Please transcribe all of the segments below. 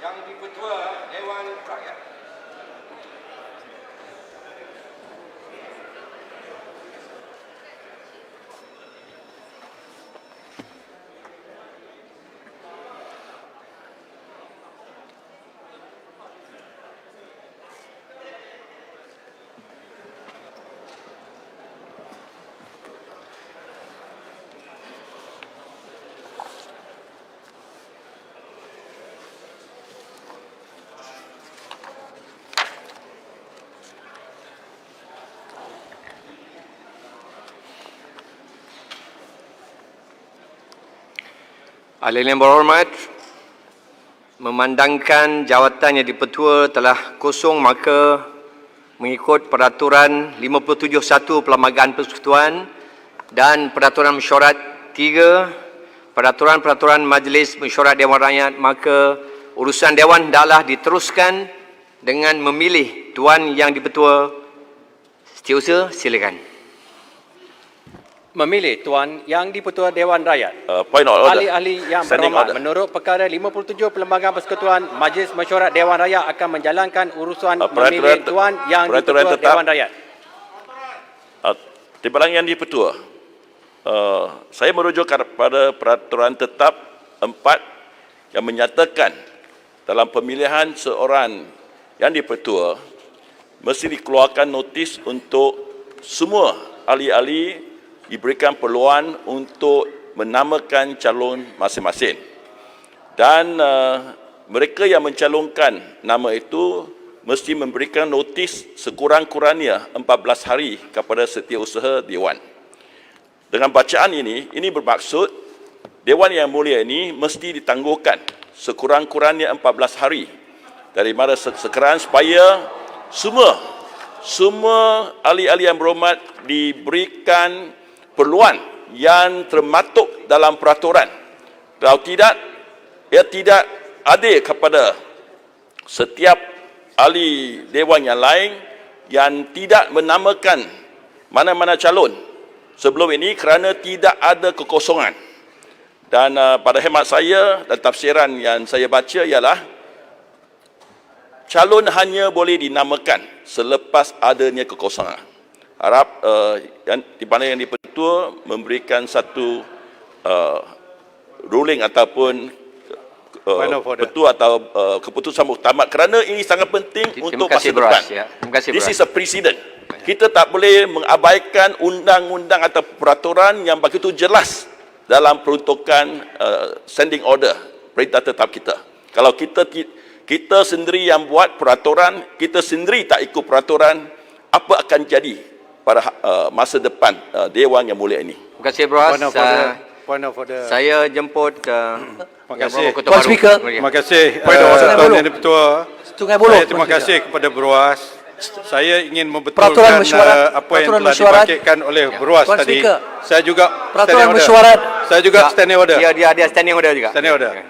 Yang di-Ketua Dewan Rakyat. Ahli yang berhormat, memandangkan jawatan yang di-Pertua telah kosong, maka mengikut Peraturan 57.1 Perlembagaan Persekutuan dan Peraturan Mesyuarat 3 Peraturan Majlis Mesyuarat Dewan Rakyat, maka urusan Dewan hendaklah diteruskan dengan memilih Tuan Yang di-Pertua. Setiausaha, silakan. Memilih Tuan Yang di-Pertua Dewan Rakyat. Point of order. Ahli-ahli yang Standing berhormat, order. menurut perkara 57 Perlembagaan Persekutuan, Majlis Mesyuarat Dewan Rakyat akan menjalankan urusan memilih Tuan Yang di-Pertua Dewan Rakyat. Timbalan Yang di-Pertua, saya merujuk kepada peraturan tetap 4 yang menyatakan dalam pemilihan seorang Yang di-Pertua mesti dikeluarkan notis untuk semua ahli-ahli diberikan peluang untuk menamakan calon masing-masing. Dan mereka yang mencalonkan nama itu mesti memberikan notis sekurang-kurangnya 14 hari kepada Setiausaha Dewan. Dengan bacaan ini bermaksud Dewan Yang Mulia ini mesti ditangguhkan sekurang-kurangnya 14 hari daripada sekarang supaya semua ahli-ahli yang berhormat diberikan peluang yang termaktub dalam peraturan. Kalau tidak, ia tidak adil kepada setiap ahli dewan yang lain yang tidak menamakan mana-mana calon sebelum ini kerana tidak ada kekosongan. Dan pada hemat saya dan tafsiran yang saya baca ialah calon hanya boleh dinamakan selepas adanya kekosongan. Harap Timbalan Yang di-Pertua memberikan satu ruling ataupun petua atau keputusan muktamad kerana ini sangat penting untuk masa depan. This is a precedent. Kita tak boleh mengabaikan undang-undang atau peraturan yang begitu jelas dalam peruntukan standing order perintah tetap kita. Kalau kita sendiri yang buat peraturan, kita sendiri tak ikut peraturan, apa akan jadi pada masa depan Dewan Yang Mulia ini? Terima kasih, Bros. Saya jemput Terima kasih. Tuan Speaker. Terima kasih Tuan Yang di-Pertua. Saya terima kasih kepada Beruas. Saya ingin membetulkan apa yang telah dibangkitkan oleh Beruas tadi. Saya juga Peraturan Mesyuarat. Saya juga standing order. Dia standing order juga. Standing order.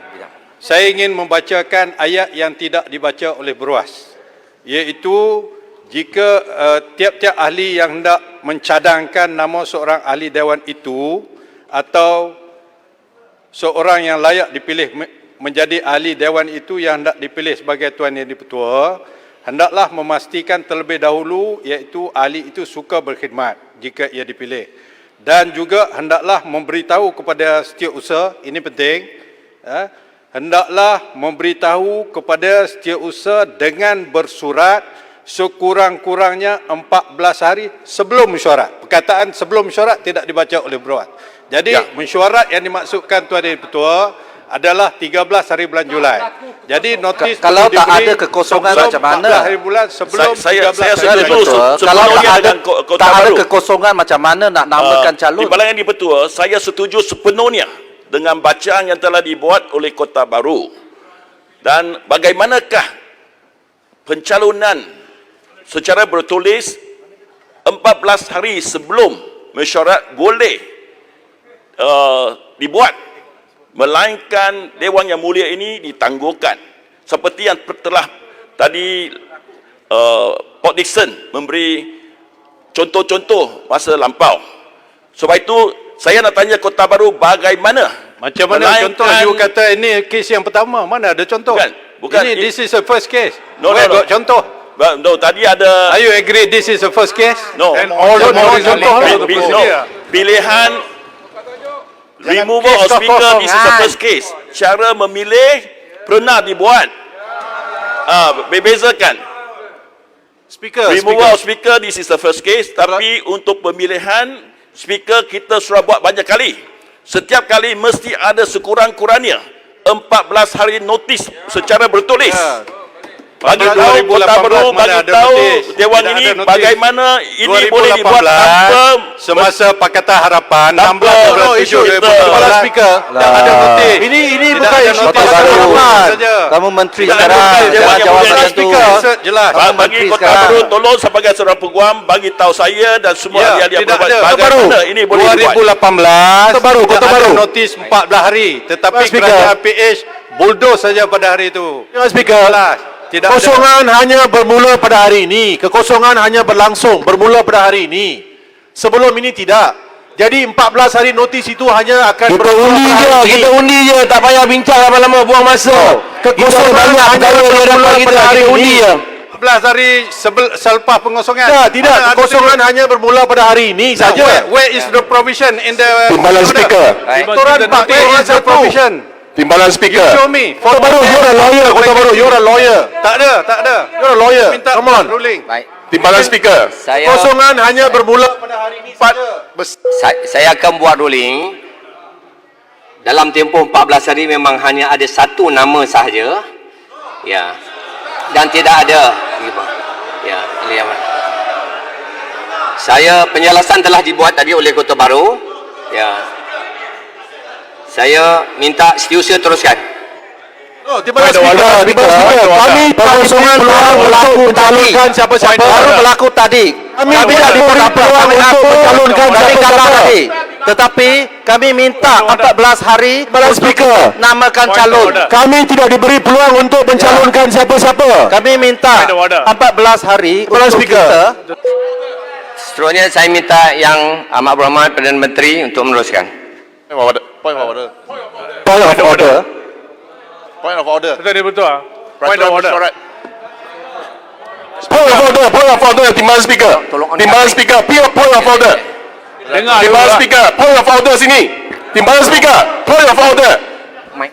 Saya ingin membacakan ayat yang tidak dibaca oleh Beruas, iaitu jika tiap-tiap ahli yang hendak mencadangkan nama seorang ahli dewan itu atau seorang yang layak dipilih menjadi ahli dewan itu yang hendak dipilih sebagai Tuan Yang di-Pertua, hendaklah memastikan terlebih dahulu iaitu ahli itu suka berkhidmat jika ia dipilih. Dan juga hendaklah memberitahu kepada setiausaha, ini penting, hendaklah memberitahu kepada setiausaha dengan bersurat sekurang-kurangnya 14 hari sebelum mesyuarat. Perkataan sebelum mesyuarat tidak dibaca oleh Beruas. Jadi mesyuarat yang dimaksudkan Tuan Yang di-Pertua adalah 13 hari bulan Julai. Jadi notis kalau tak ada kekosongan macam mana? 14 hari bulan sebelum saya 13 hari setuju Kalau tak ada, Kota tak ada Baru. kekosongan macam mana nak namakan calon? Timbalan Yang di-Pertua, saya setuju sepenuhnya dengan bacaan yang telah dibuat oleh Kota Baru. Dan bagaimanakah pencalonan secara bertulis 14 hari sebelum mesyuarat boleh dibuat, melainkan Dewan Yang Mulia ini ditangguhkan seperti yang telah tadi Port Dickson memberi contoh-contoh masa lampau. Sebab itu saya nak tanya Kota Baru bagaimana? Macam mana contoh? You kata ini kes yang pertama, mana ada contoh? Bukan, this is the first case. No, Where no, no. got contoh? No, tadi ada Are you agree this is the first case? No. And all the more contoh lah. no. Pilihan removal of kes speaker, this is the kekosongan. first case. Cara memilih pernah dibuat. Bebezakan. Speaker, Removal of speaker, this is the first case. Tapi untuk pemilihan speaker kita sudah buat banyak kali. Setiap kali mesti ada sekurang-kurangnya 14 hari notis secara bertulis. Bagi tahu Kota Baru, bagi tahu Dewan ini bagaimana ini boleh dibuat tanpa semasa Pakatan Harapan 16 isu kita. Kepala speaker tak ada notis. Ini bukan isu Kota Pakatan Baru. Harapan saja. Kamu menteri Tidak ada sekarang, notis. jangan Dewan jawab yang macam tu. Speaker jelas. Kamu Bagi menteri Kota sekarang. Baru tolong sebagai seorang peguam bagi tahu saya dan semua Ya, ahli-ahli yang tidak berbuat ada. bagaimana ini boleh dibuat. 2018 Kota tidak Baru. ada notis 14 hari, tetapi Speaker. kerajaan PH bulldoze saja pada hari itu. Speaker, Jelas. Tidak ada. kekosongan hanya bermula pada hari ini. Kekosongan hanya berlangsung bermula pada hari ini. Sebelum ini tidak. Jadi 14 hari notis itu hanya akan Kita bermula undi pada je, hari kita ini. undi je, tak payah bincang lama-lama buang masa. Kekosongan banyak hanya perkara dia bermula dapat kita, pada hari kita undi ini. je. 14 hari selepas pengosongan. Tidak, Mana ada kekosongan hanya bermula pada hari ini Nah, saja. where is the provision in the Timbalan speaker. Aturan Pak, where is the provision? Timbalan You show me. Kota Baru, you're a lawyer. Kota Baru, you're a lawyer. Tak ada. You're a lawyer. Minta Come on. ruling. Baik. Timbalan speaker. Kekosongan hanya bermula pada hari ini saja. Saya akan buat ruling. Dalam tempoh 14 hari memang hanya ada satu nama sahaja. Ya. Dan tidak ada. Ya, ini yang mana. Penjelasan telah dibuat tadi oleh Kota Baru. Ya. Saya minta setiausaha teruskan. Oh, Timbalan speaker. Kami kekosongan peluang untuk mencalonkan siapa-siapa. Baru berlaku tadi. Kami tidak diberi peluang untuk mencalonkan siapa-siapa. Tetapi kami minta 14 hari Timbalan speaker. namakan calon. Kami tidak diberi peluang untuk mencalonkan siapa-siapa. Kami minta 14 hari Timbalan untuk speaker. kita. Seterusnya saya minta Yang Amat Berhormat Perdana Menteri untuk meneruskan. Point of order. Betul. Point of order. Point of order, Timbalan speaker. Timbalan speaker, point of order. Dengar Timbalan speaker, point of order sini. Timbalan speaker, point of order. Mic.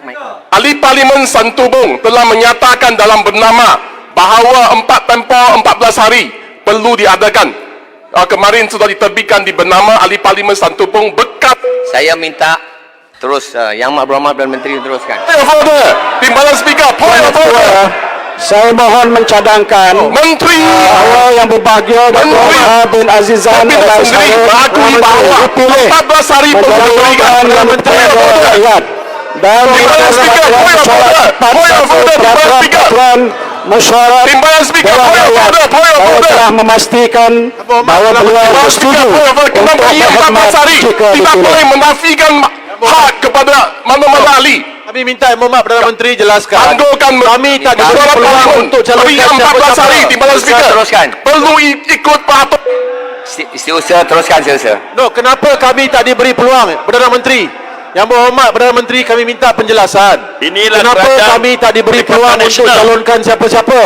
Ahli Parlimen Santubong telah menyatakan dalam bernama bahawa 14 hari perlu diadakan. Kemarin sudah diterbitkan di bernama Ahli Parlimen Santubong bekas. Saya minta terus Yang Amat Berhormat Perdana Menteri teruskan. Point of order. Timbalan speaker, point of order. Saya mohon mencadangkan Menteri bahawa yang berbahagia Datuk Ahmad bin Azizan Kabinet sendiri mengakui bahawa dipilih 14 hari perlu menjalankan diberikan yang Menteri bertanggung rakyat dan Timbalan speaker, point of order. Point of order, Timbalan speaker. peraturan mesyuarat Timbalan speaker, Dewan point of Rakyat. order, point of Saya order. telah memastikan bahawa beliau Timbalan bersetuju speaker, point of order. Kenapa untuk ia berkhidmat 14 hari jika tidak dipilih. boleh menafikan hak kepada mana-mana ahli? Kami minta Yang Berhormat Perdana Menteri jelaskan. Anggokan Kami tak diberi Suara peluang Parlimen untuk calonkan beri 14 siapa-siapa. hari Timbalan speaker. Teruskan. Perlu ikut peraturan. Setiausaha teruskan setiausaha. No, kenapa kami tak diberi peluang, Perdana Menteri? Yang Berhormat Perdana Menteri, kami minta penjelasan. Inilah Kenapa kerajaan kami tak diberi Perikatan peluang untuk Nasional. calonkan siapa-siapa?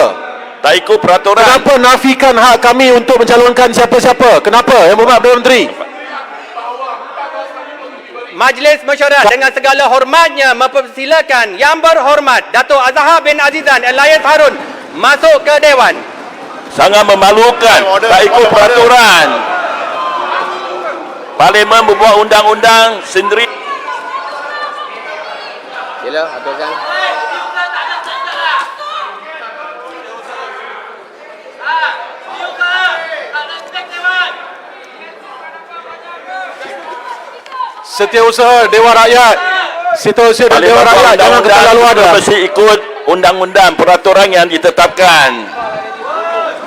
Tak ikut peraturan. Kenapa nafikan hak kami untuk mencalonkan siapa-siapa? Kenapa, Yang Berhormat Perdana Menteri? Majlis Mesyuarat dengan segala hormatnya mempersilakan Yang Berhormat Datuk Azhar bin Azizan Elias Harun masuk ke Dewan. Sangat memalukan. Tak ikut peraturan. Parlimen membuat undang-undang sendiri. Sila, aturkan. Setiausaha Dewan Rakyat. Setiausaha Dewan Rakyat, jangan keterlaluan. Mesti ikut undang-undang peraturan yang ditetapkan.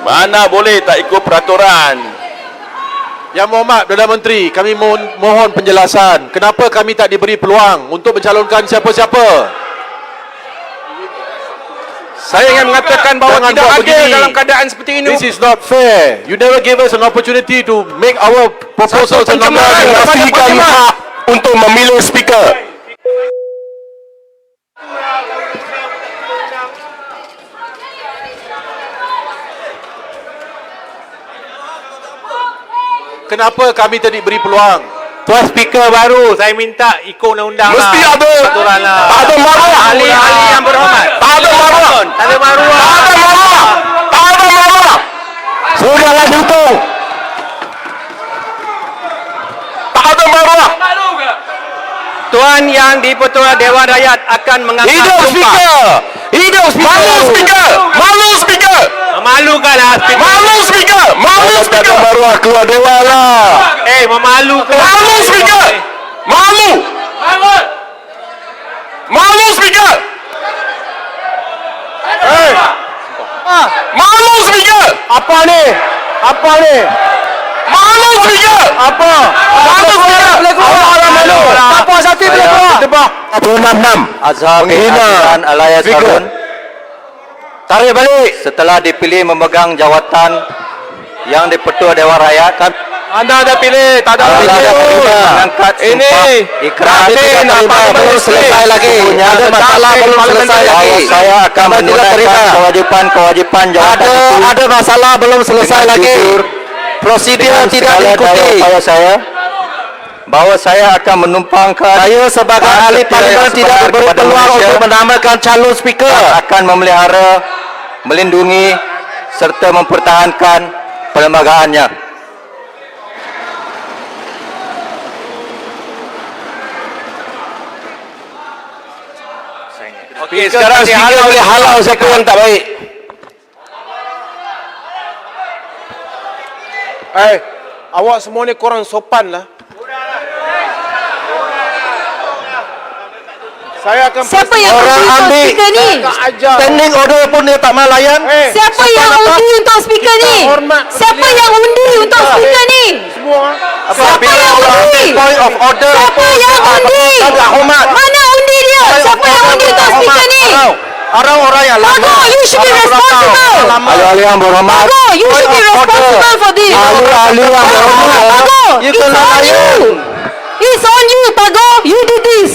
Mana boleh tak ikut peraturan? Yang Berhormat Perdana Menteri, kami mohon penjelasan. Kenapa kami tak diberi peluang untuk mencalonkan siapa-siapa? Saya ingin mengatakan bahawa Jangan tidak buat adil begini. dalam keadaan seperti ini. This is not fair. You never give us an opportunity to make our proposals and pencemaran kepada Nafikan Parlimen. hak untuk memilih speaker. kenapa kami tadi beri peluang? Tuan Speaker baru, saya minta ikut undang-undang Mesti lah. ada. Peraturan lah. Tak ada maruah. Ahli-ahli yang berhormat. Tak ada maruah. Tak ada maruah. Tak ada maruah. Tak ada maruah. Sudahlah tutup. Tak ada maruah. Tuan yang di-Pertuan Dewan Rakyat akan mengangkat Hidup sumpah. speaker. Hidup speaker. Malu speaker. Malu speaker. Memalukanlah speaker. Malu speaker. Malu Tak ada speaker. maruah keluar dewan lah. Memalukan. Malu speaker. Malu. Malu speaker. Malu speaker. Apa ni? Apa ni? Malu speaker. Apa? Malu speaker. Orang malu. Apa satu boleh keluar? 46. Azhar bin Azizan alias Harun Tarik balik. setelah dipilih memegang jawatan yang di-Pertua Dewan Rakyat Anda dah pilih, tak ada adalah mengangkat sumpah ikrar Tidak terima, belum selesai lagi. Ada masalah belum selesai lagi. bahawa saya akan menunaikan kewajipan-kewajipan jawatan itu Ada masalah belum selesai dengan lagi. jujur Prosedur dengan tidak segala diikuti. daya upaya saya bahawa saya akan menumpangkan Saya sebagai ahli parlimen tidak diberi peluang untuk menamakan calon speaker. akan memelihara, melindungi serta mempertahankan perlembagaannya. Okey, sekarang speaker boleh halau siapa yang tak baik. Awak semua ni korang sopan lah. Saya akan Siapa yang Orang undi untuk ambil speaker ni? ajar. Standing order pun dia tak mau layan. Siapa yang undi untuk speaker ni? hormat Siapa yang undi untuk speaker ni? Semua. Siapa yang undi? Point of order. Siapa yang undi? Tak hormat. Mana undi dia? Siapa yang undi untuk speaker ni? Orang-orang yang lama. Pago, you should be responsible. Ahli-ahli yang berhormat, Pago, you should be responsible for this. ahli-ahli yang berhormat, Pago, You it's kena on you. It's on you, Pago. You did this.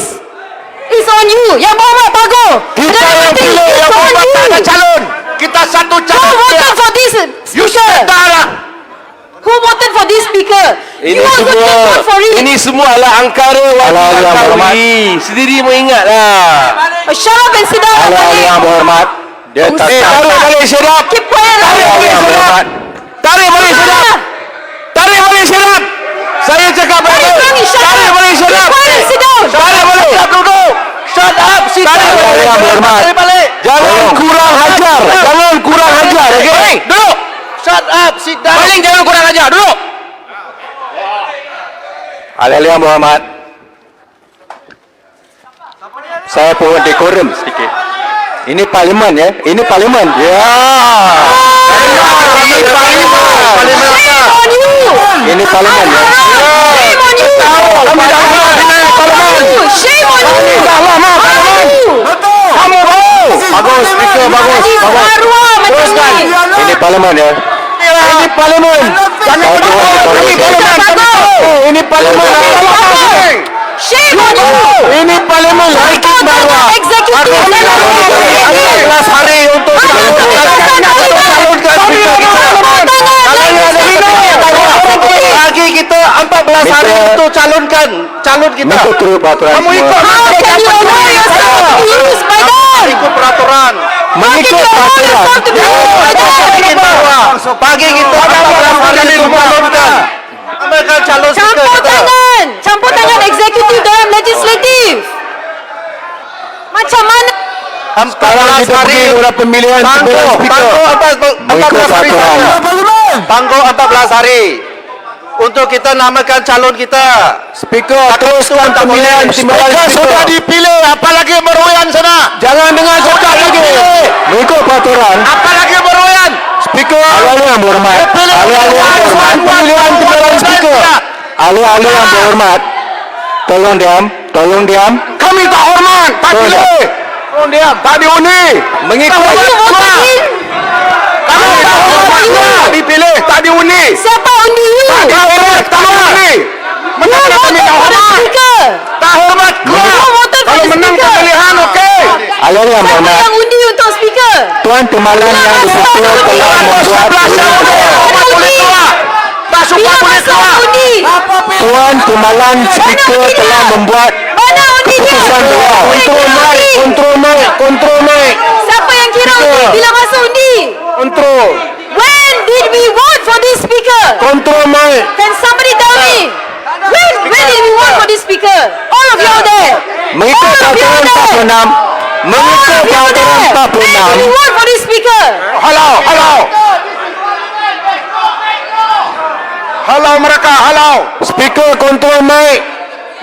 It's on you. Yang berhormat, Pago. Kita yang pilih yang berhormat tak ada calon. Kita satu Who calon. voted for this You speaker? lah. Who voted for this speaker? Ini You also semua, can vote for it. ini semua adalah angkara Ahli-ahli yang berhormat. Sendiri mengingatlah. Shut up and sit down. ahli-ahli yang berhormat, dia tak Tarik balik sedap. Keep quiet. ahli-ahli yang berhormat, Tarik balik sedap. Tarik balik sedap. Saya cakap Tarik balik, shut Tarik up. balik Keep sedap. quiet, sit down. Tarik balik sedap duduk. Shut up, sit down. ahli-ahli yang berhormat, Tarik balik. Jangan kurang hajar. Jangan kurang hajar. Okey. Duduk. Shut up, sit down. Paling jangan kurang hajar. Duduk. ahli-ahli yang berhormat. Saya pohon dekorum sedikit. Ini parlimen ya, ini parlimen. Ya. Ini parlimen. Parlimen apa? Shame on you. Ini parlimen ya. Shame on you. Kamu dah lama dengan parlimen. Shame on you. Dah lama parlimen. Kamu tahu. Bagus, speaker bagus, bagus. Arwah macam ni. Ini parlimen ya. Ini parlimen. Jangan Saya berdoa. tuan Ini dekorum. parlimen. Ini parlimen. Shame on you. Ini parlimen. Ranking bawah. Executive. 14 hari untuk Lagi kita 14 hari untuk calon kita. Mengikut turut peraturan Kamu ikut semua. How can you allow yourself to be used by them? ikut peraturan. Mengikut peraturan. Pagi kita 14 hari untuk calonkan. Amalkan calon Campur tangan. Campur tangan eksekutif dalam legislatif. Macam mana? Sekarang kita pergi kepada pemilihan pimpinan speaker. Mengikut peraturan. Tangguh 14 hari untuk kita namakan calon kita. Speaker teruskan pemilihan pimpinan Speaker sudah speaker. dipilih, apalagi meroyan sana. Jangan dengar cakap lagi. Mengikut peraturan. Apalagi meroyan. Speaker. Ahli-ahli yang berhormat. Ahli-ahli yang berhormat. Pemilihan pimpinan speaker. Ahli-ahli yang berhormat. Tolong diam. Tolong diam. Kami tak hormat, tak Tolong pilih. Tolong diam. Tak diundi. Mengikut You voted in. Kami tak hormat, tak dipilih, tak diundi. Siapa undi you? Tak hormat, tak diundi. You Menang kami voted tak for the hormat. speaker. Tak hormat, keluar. You voted for Kalau the menang speaker. pemilihan, okey. Ahli-ahli yang Siapa berhormat. yang undi untuk speaker? Tuan Timbalan yang di-Pertua telah membuat 11 perintah. orang boleh keluar. Sumpah boleh keluar. undi. Tuan Timbalan speaker telah membuat Mana undinya? keputusan beliau. Kontrol mic. Siapa yang kira undi bila masuk undi? Kontrol. When did we vote for this speaker? Kontrol mic. Can somebody tell me? When did we vote for this speaker? All of you out there. Mengikut peraturan 46, mengikut peraturan When did we 46, vote for this speaker? Halau mereka, halau. Speaker kontrol mic.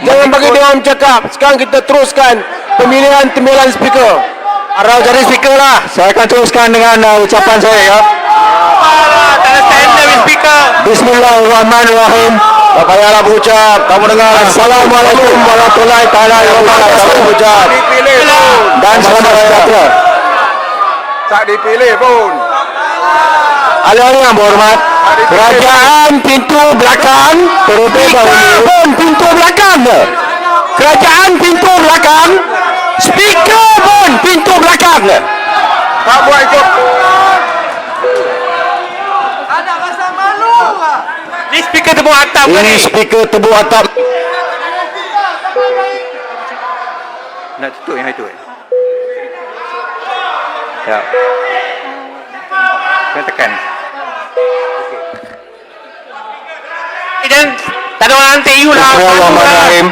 Jangan bagi dia orang cakap. Sekarang kita teruskan pemilihan 9 speaker. arah jadi speaker lah. Saya akan teruskan dengan ucapan saya ya. Bismillahirrahmanirrahim. Tak payahlah berucap. Kamu dengar. Assalamualaikum warahmatullahi taala wabarakatuh. Berucap. Dan selamat sejahtera. Tak dipilih pun. Ahli-ahli yang berhormat, kerajaan pintu belakang terlebih dahulu. Pintu belakang. Kerajaan pintu belakang. Speaker pun pintu belakang. Tak buat ikut. Ini speaker tebuk atap ke Ini ni? speaker tebuk atap. Nak tutup yang itu. Ya. Kena tekan. Dan tak ada orang nanti you lah. Bismillahirrahmanirrahim.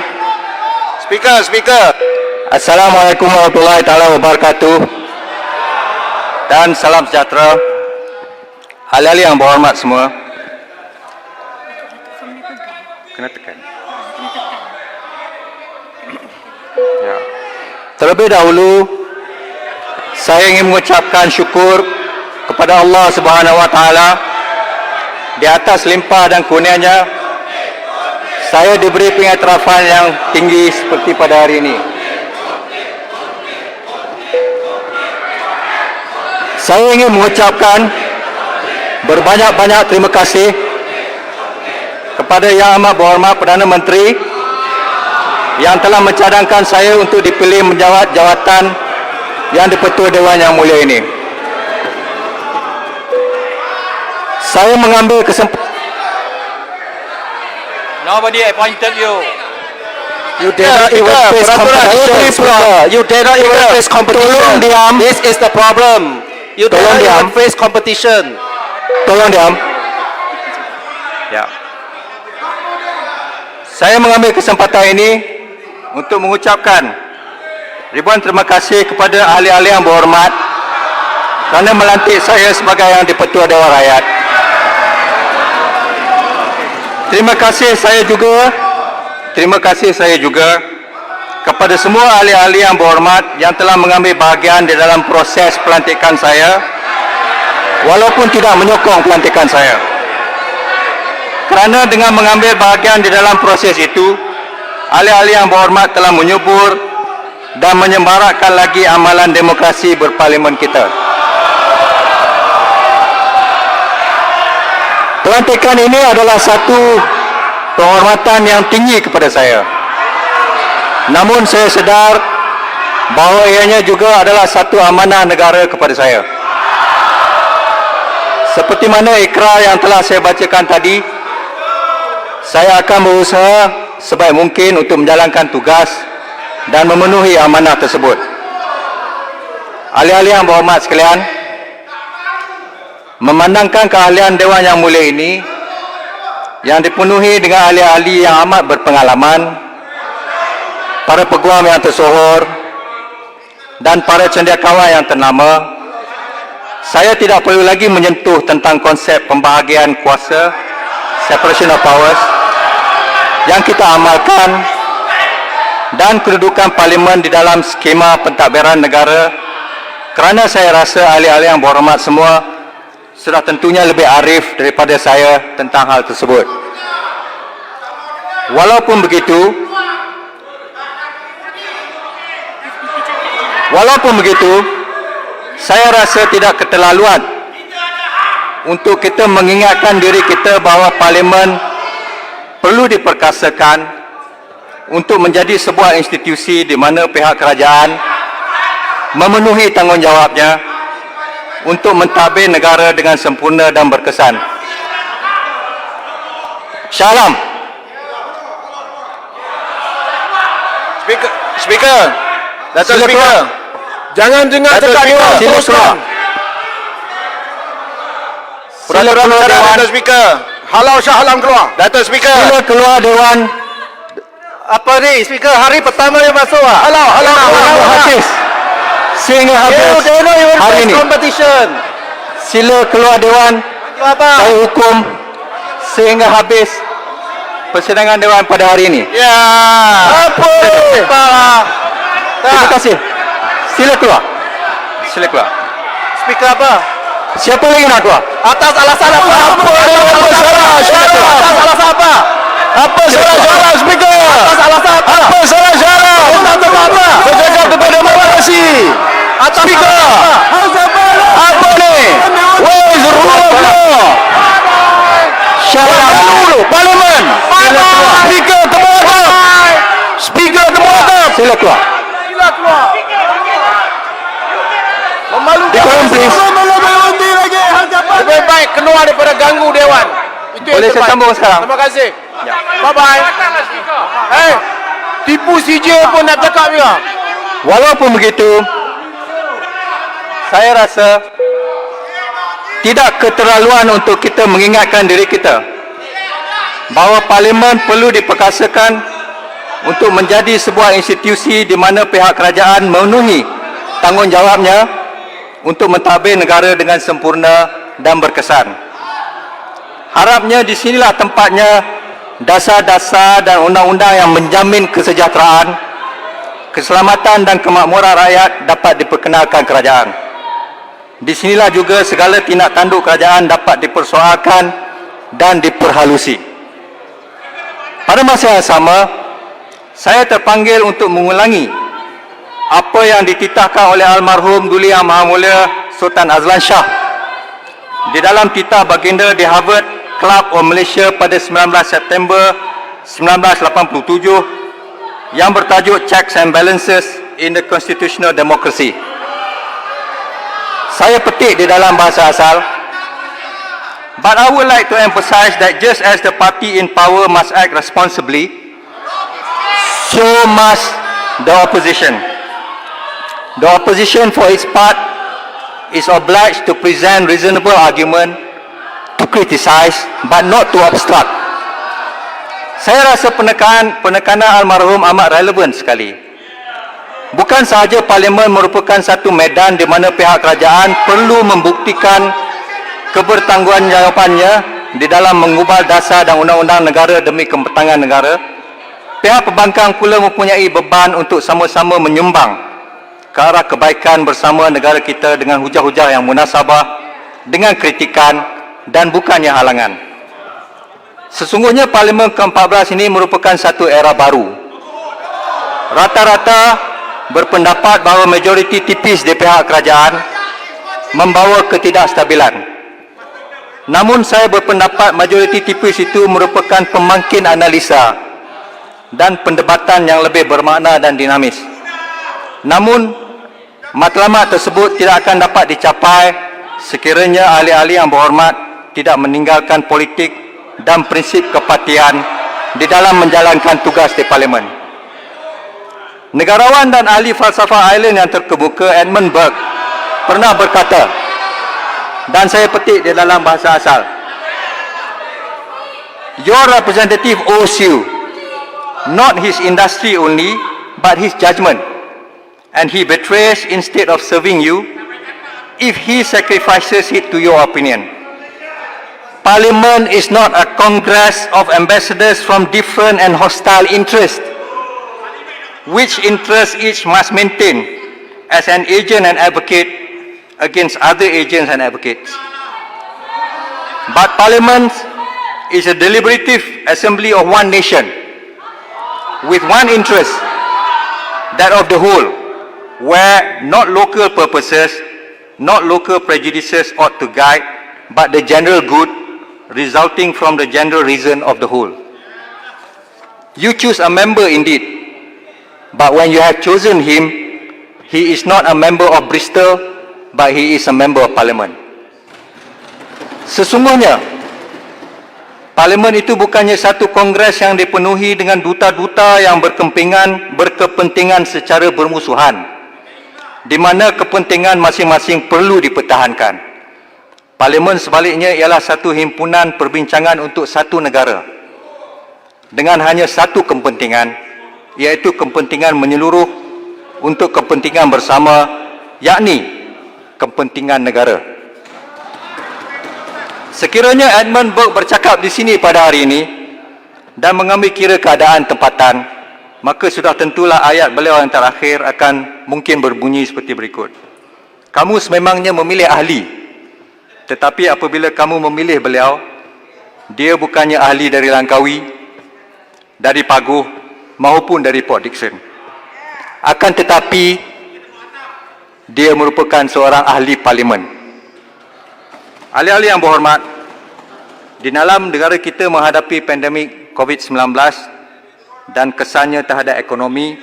Speaker. Assalamualaikum warahmatullahi taala wabarakatuh. Dan salam sejahtera. Ahli-ahli yang berhormat semua. Kena tekan. Ya. Terlebih dahulu saya ingin mengucapkan syukur kepada Allah Subhanahu wa taala di atas limpah dan kurnianya saya diberi pengiktirafan yang tinggi seperti pada hari ini. Saya ingin mengucapkan berbanyak-banyak terima kasih kepada Yang Amat Berhormat Perdana Menteri yang telah mencadangkan saya untuk dipilih menjawat jawatan yang di-Pertua Dewan Yang Mulia ini. Saya mengambil kesempatan. Nobody appointed you. You dare not even face competition. You dare not even face competition. Tolong diam. This is the problem. You Tolong don't diam. even face competition. Tolong diam. Ya. Saya mengambil kesempatan ini untuk mengucapkan ribuan terima kasih kepada ahli-ahli yang berhormat kerana melantik saya sebagai yang di-Pertua Dewan Rakyat. Terima kasih saya juga kepada semua ahli-ahli yang berhormat yang telah mengambil bahagian di dalam proses pelantikan saya walaupun tidak menyokong pelantikan saya. Kerana dengan mengambil bahagian di dalam proses itu, ahli-ahli yang berhormat telah menyubur dan menyemarakkan lagi amalan demokrasi berparlimen kita. Pelantikan ini adalah satu penghormatan yang tinggi kepada saya. Namun saya sedar bahawa ianya juga adalah satu amanah negara kepada saya. Seperti mana ikrar yang telah saya bacakan tadi, saya akan berusaha sebaik mungkin untuk menjalankan tugas dan memenuhi amanah tersebut. Ahli-ahli yang berhormat sekalian, memandangkan keahlian Dewan Yang Mulia ini yang dipenuhi dengan ahli-ahli yang amat berpengalaman, para peguam yang tersohor dan para cendekiawan yang ternama, saya tidak perlu lagi menyentuh tentang konsep pembahagian kuasa, separation of powers yang kita amalkan dan kedudukan parlimen di dalam skema pentadbiran negara, kerana saya rasa ahli-ahli yang berhormat semua sudah tentunya lebih arif daripada saya tentang hal tersebut. Walaupun begitu, saya rasa tidak keterlaluan untuk kita mengingatkan diri kita bahawa parlimen perlu diperkasakan untuk menjadi sebuah institusi di mana pihak kerajaan memenuhi tanggungjawabnya untuk mentadbir negara dengan sempurna dan berkesan. Shah Alam. Speaker. Datuk Sila Speaker. keluar. Jangan dengar Datuk cakap Speaker, Dewan. sila Teruskan. keluar. Peraturan keluar bicara Dewan. Datuk Speaker. Halau Shah Alam keluar. Datuk Speaker. Sila keluar Dewan. Apa ni? Speaker, hari pertama yang masuk ah. Halau Sehingga habis. Sehingga habis hari ini. Competition. Sila keluar Dewan. Apa? Saya hukum sehingga habis persidangan Dewan pada hari ini. Ya. Apa? Terima kasih. Sila keluar. Sila keluar. Speaker apa? Siapa lagi nak keluar? Atas alasan apa? Apa salah apa? Apa salah Speaker? Atas alasan apa? Apa salah syarat? apa? Bercakap tentang demokrasi. Atas Speaker. Apa ni? Where is the rule of law? Syarat Dulu Parlimen. Speaker kemudian. Speaker kemudian. Sila keluar. Decorum please. Lebih baik keluar daripada ganggu Dewan. Itu yang Boleh saya terbaik. sambung sekarang? Terima kasih. Bye bye. Hey, tipu CJ pun nak cakap juga. Walaupun begitu, saya rasa tidak keterlaluan untuk kita mengingatkan diri kita bahawa Parlimen perlu diperkasakan untuk menjadi sebuah institusi di mana pihak kerajaan memenuhi tanggungjawabnya untuk mentadbir negara dengan sempurna dan berkesan. Harapnya di sinilah tempatnya dasar-dasar dan undang-undang yang menjamin kesejahteraan, keselamatan dan kemakmuran rakyat dapat diperkenalkan kerajaan. Di sinilah juga segala tindak tanduk kerajaan dapat dipersoalkan dan diperhalusi. Pada masa yang sama, saya terpanggil untuk mengulangi apa yang dititahkan oleh almarhum Duli Yang Maha Mulia Sultan Azlan Shah di dalam titah baginda di Harvard Club of Malaysia pada 19 September 1987 yang bertajuk Checks and Balances in the Constitutional Democracy. Saya petik di dalam bahasa asal, but I would like to emphasize that just as the party in power must act responsibly, so must the opposition. The opposition for its part is obliged to present reasonable argument, to criticize, but not to obstruct. Saya rasa penekanan almarhum amat relevan sekali. Bukan sahaja Parlimen merupakan satu medan di mana pihak kerajaan perlu membuktikan kebertanggungjawabnya di dalam mengubah dasar dan undang-undang negara demi kepentingan negara, pihak pembangkang pula mempunyai beban untuk sama-sama menyumbang ke arah kebaikan bersama negara kita dengan hujah-hujah yang munasabah, dengan kritikan dan bukannya halangan. Sesungguhnya Parlimen ke-14 ini merupakan satu era baru. Rata-rata berpendapat bahawa majoriti tipis di pihak kerajaan membawa ketidakstabilan. Namun saya berpendapat majoriti tipis itu merupakan pemangkin analisa dan pendebatan yang lebih bermakna dan dinamis. Namun, matlamat tersebut tidak akan dapat dicapai sekiranya ahli-ahli yang berhormat tidak meninggalkan politik dan prinsip kepartian di dalam menjalankan tugas di Parlimen. Negarawan dan ahli falsafah Ireland yang terkemuka Edmund Burke pernah berkata, dan saya petik di dalam bahasa asal, "Your representative owes you not his industry only, but his judgment, and he betrays instead of serving you if he sacrifices it to your opinion. Parliament is not a congress of ambassadors from different and hostile interests, which interest each must maintain as an agent and advocate against other agents and advocates. But Parliament is a deliberative assembly of one nation, with one interest, that of the whole, where not local purposes, not local prejudices ought to guide, but the general good resulting from the general reason of the whole. You choose a member indeed, but when you have chosen him, he is not a member of Bristol, but he is a member of Parliament." Sesungguhnya, Parlimen itu bukannya satu kongres yang dipenuhi dengan duta-duta yang berkepentingan secara bermusuhan, di mana kepentingan masing-masing perlu dipertahankan. Parlimen sebaliknya ialah satu himpunan perbincangan untuk satu negara dengan hanya satu kepentingan, iaitu kepentingan menyeluruh untuk kepentingan bersama, yakni kepentingan negara. Sekiranya Edmund Burke bercakap di sini pada hari ini dan mengambil kira keadaan tempatan, maka sudah tentulah ayat beliau yang terakhir akan mungkin berbunyi seperti berikut. Kamu sememangnya memilih ahli, tetapi apabila kamu memilih beliau, dia bukannya ahli dari Langkawi, dari Paguh maupun dari Port Dickson. Akan tetapi, dia merupakan seorang ahli parlimen. Ahli-ahli yang berhormat, di dalam negara kita menghadapi pandemik COVID-19 dan kesannya terhadap ekonomi,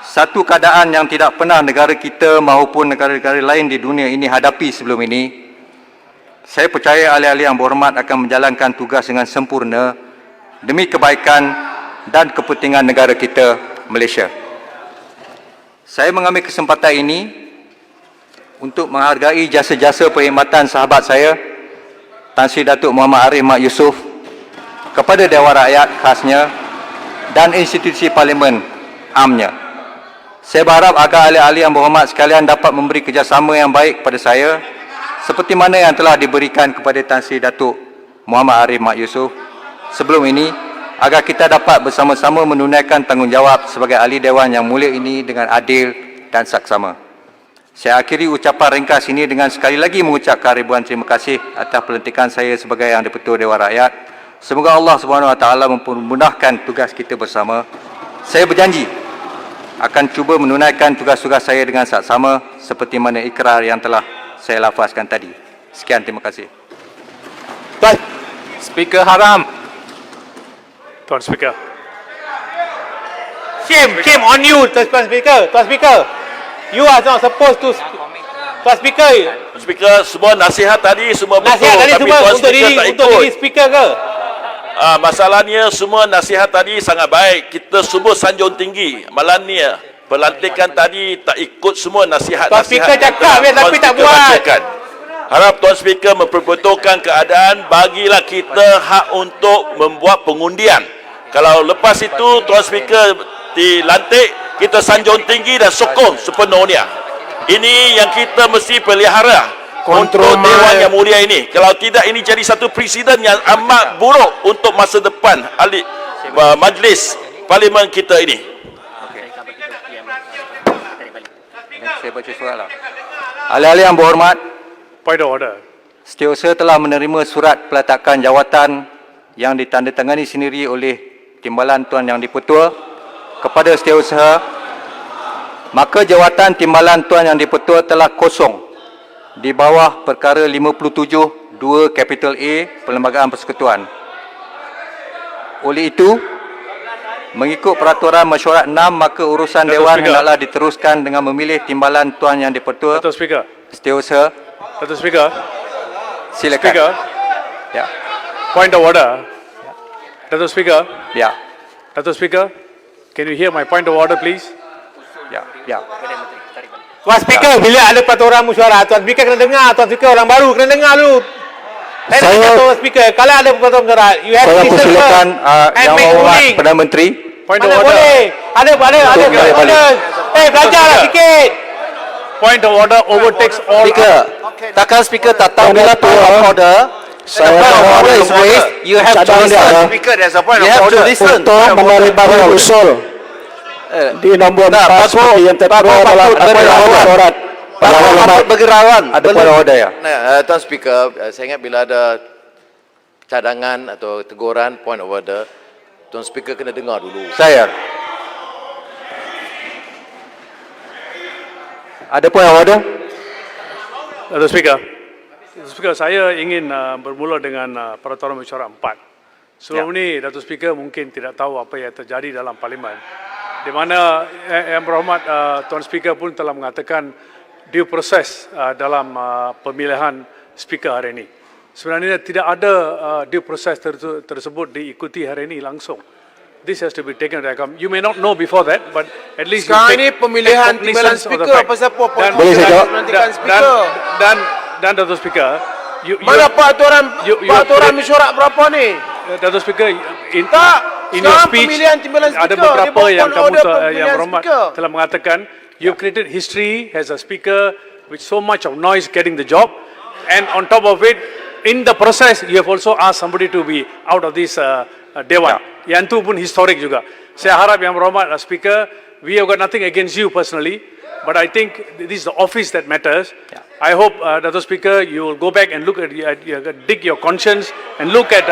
satu keadaan yang tidak pernah negara kita maupun negara-negara lain di dunia ini hadapi sebelum ini, saya percaya ahli-ahli yang berhormat akan menjalankan tugas dengan sempurna demi kebaikan dan kepentingan negara kita, Malaysia. Saya mengambil kesempatan ini untuk menghargai jasa-jasa perkhidmatan sahabat saya, Tan Sri Datuk Muhammad Arif Mat Yusof, kepada Dewan Rakyat khasnya dan institusi Parlimen amnya. Saya berharap agar ahli-ahli yang berhormat sekalian dapat memberi kerjasama yang baik kepada saya, seperti mana yang telah diberikan kepada Tan Sri Datuk Muhammad Arif Mat Yusof sebelum ini, agar kita dapat bersama-sama menunaikan tanggungjawab sebagai ahli Dewan yang mulia ini dengan adil dan saksama. Saya akhiri ucapan ringkas ini dengan sekali lagi mengucapkan ribuan terima kasih atas pelantikan saya sebagai Yang di-Pertua Dewan Rakyat. Semoga Allah SWT memudahkan tugas kita bersama. Saya berjanji akan cuba menunaikan tugas-tugas saya dengan saksama seperti mana ikrar yang telah saya lafazkan tadi. Sekian, terima kasih. Speaker haram. Tuan Speaker. Shame on you, Tuan Speaker. Tuan Speaker, you are not supposed to. Tuan Speaker, Speaker, semua nasihat tadi semua betul, nasihat tadi tapi semua Tuan untuk Speaker tak diri ikut. Speaker ke? Masalahnya semua nasihat tadi sangat baik. Kita semua sanjung tinggi. Malam ni pelantikan tadi tak ikut semua nasihat-nasihat. Tuan Speaker cakap tapi tak buat. Bacakan. Harap Tuan Speaker memperbetulkan keadaan, bagilah kita hak untuk membuat pengundian. Kalau lepas itu Tuan Speaker dilantik, kita sanjung tinggi dan sokong sepenuhnya. Ini yang kita mesti pelihara untuk Dewan yang mulia ini. Kalau tidak, ini jadi satu presiden yang amat buruk untuk masa depan ahli majlis parlimen kita ini. Saya baca surat lah. Ahli-ahli yang berhormat, Point of order. Setiausaha telah menerima surat peletakan jawatan yang ditandatangani sendiri oleh Timbalan Tuan Yang di-Pertua kepada Setiausaha, maka jawatan Timbalan Tuan Yang di-Pertua telah kosong di bawah perkara 57 2 kapital A Perlembagaan Persekutuan. Oleh itu, mengikut peraturan mesyuarat 6, maka urusan Dewan hendaklah diteruskan dengan memilih Timbalan Tuan Yang di-Pertua. Datuk Speaker. Setiausaha, Datuk Speaker. silakan. Speaker. Ya. Point of order. Datuk Speaker. Ya. Datuk Speaker. Can you hear my point of order, please? Ya. Ya. Tuan Speaker, bila ada peraturan mesyuarat, Tuan Speaker kena dengar. Tuan Speaker orang baru kena dengar dulu. Saya Tuan Speaker, kalau ada peraturan mesyuarat, you have Saya to listen persilakan first and Yang make Berhormat ruling. Perdana Menteri. Point of Mana order. boleh? Ada belajarlah sikit. Point of order overtakes all. Speaker, takkan speaker tak tahu bila point of order? Saya point of order is raised. You have to listen. Speaker, there's a point You of have to order. listen. Untuk menerima usul di nombor 4 seperti yang tertera dalam surat Patut bergerawan. Ada point of order ya? Tuan Speaker, saya ingat bila ada cadangan atau teguran point of order, Tuan Speaker kena dengar dulu. Saya. Ada point of order? Datuk Speaker. Datuk Speaker, saya ingin bermula dengan peraturan mesyuarat 4. Sebelum ini, Datuk Speaker mungkin tidak tahu apa yang terjadi dalam parlimen. Di mana Yang Berhormat Tuan Speaker pun telah mengatakan due process dalam pemilihan Speaker hari ini. sebenarnya tidak ada due process tersebut diikuti hari ini langsung. This has to be taken into account. You may not know before that, but at least Sekarang ini pemilihan timbalan speaker pasal apa? Boleh saya jawab? Menantikan speaker. Dan Dato' Speaker, Mana peraturan mesyuarat berapa ni? Dato' Speaker, in your sekarang speech pemilihan timbalan ada speaker. beberapa Dia yang bukan kamu order pemilihan yang berhormat speaker. telah mengatakan you've created history as a speaker with so much of noise getting the job, and on top of it, in the process you have also asked somebody to be out of this Dewan. Yang itu pun historik juga. Saya harap yang berhormat Speaker, we have got nothing against you personally, but I think this is the office that matters. I hope, Dato' Speaker, you will go back and look at, dig your conscience and look at...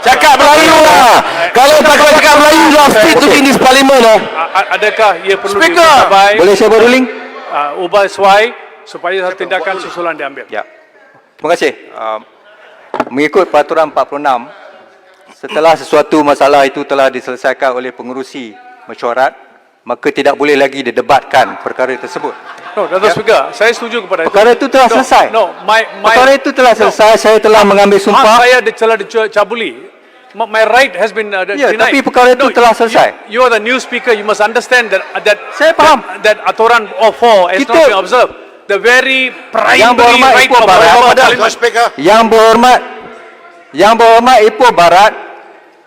Cakap Melayu lah. Kalau tak cakap Melayu, you are fit to be in this parliament lah. Adakah ia perlu Speaker. diubah? Boleh saya beruling? Ubah sesuai supaya tindakan susulan diambil. Ya. Terima kasih. Mengikut peraturan 46, setelah sesuatu masalah itu telah diselesaikan oleh pengerusi mesyuarat, maka tidak boleh lagi didebatkan perkara tersebut. No, Dato' Speaker, saya setuju kepada itu. Perkara itu telah selesai. Perkara itu telah selesai, saya telah mengambil sumpah. Saya telah dicabuli. My right has been denied. Tapi perkara itu telah selesai. You are the new speaker. You must understand that Saya faham. that aturan of 4 has not been observed. The very primary right of Yang berhormat Ipoh Barat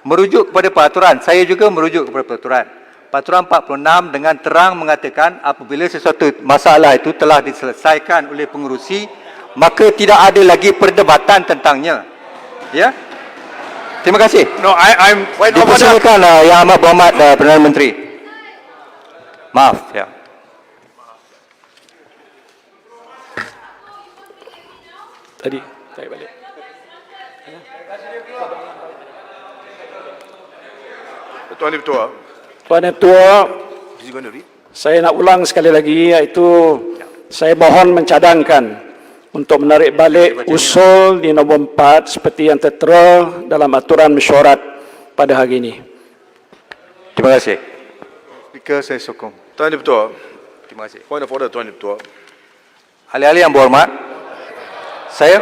merujuk kepada peraturan. Saya juga merujuk kepada peraturan. Peraturan 46 dengan terang mengatakan apabila sesuatu masalah itu telah diselesaikan oleh pengerusi, maka tidak ada lagi perdebatan tentangnya. Ya? Terima kasih. No, I'm Dipersilakan Yang Amat Berhormat Perdana Menteri. Maaf, ya. tadi saya balik. Tuan Ketua. Tuan Ketua, saya nak ulang sekali lagi, iaitu saya mohon mencadangkan untuk menarik balik usul di nombor 4 seperti yang tertera dalam aturan mesyuarat pada hari ini. Terima kasih. Speaker, saya sokong. Tuan Ketua. Terima kasih. Point of order, Tuan Ketua. Ahli-ahli yang berhormat, saya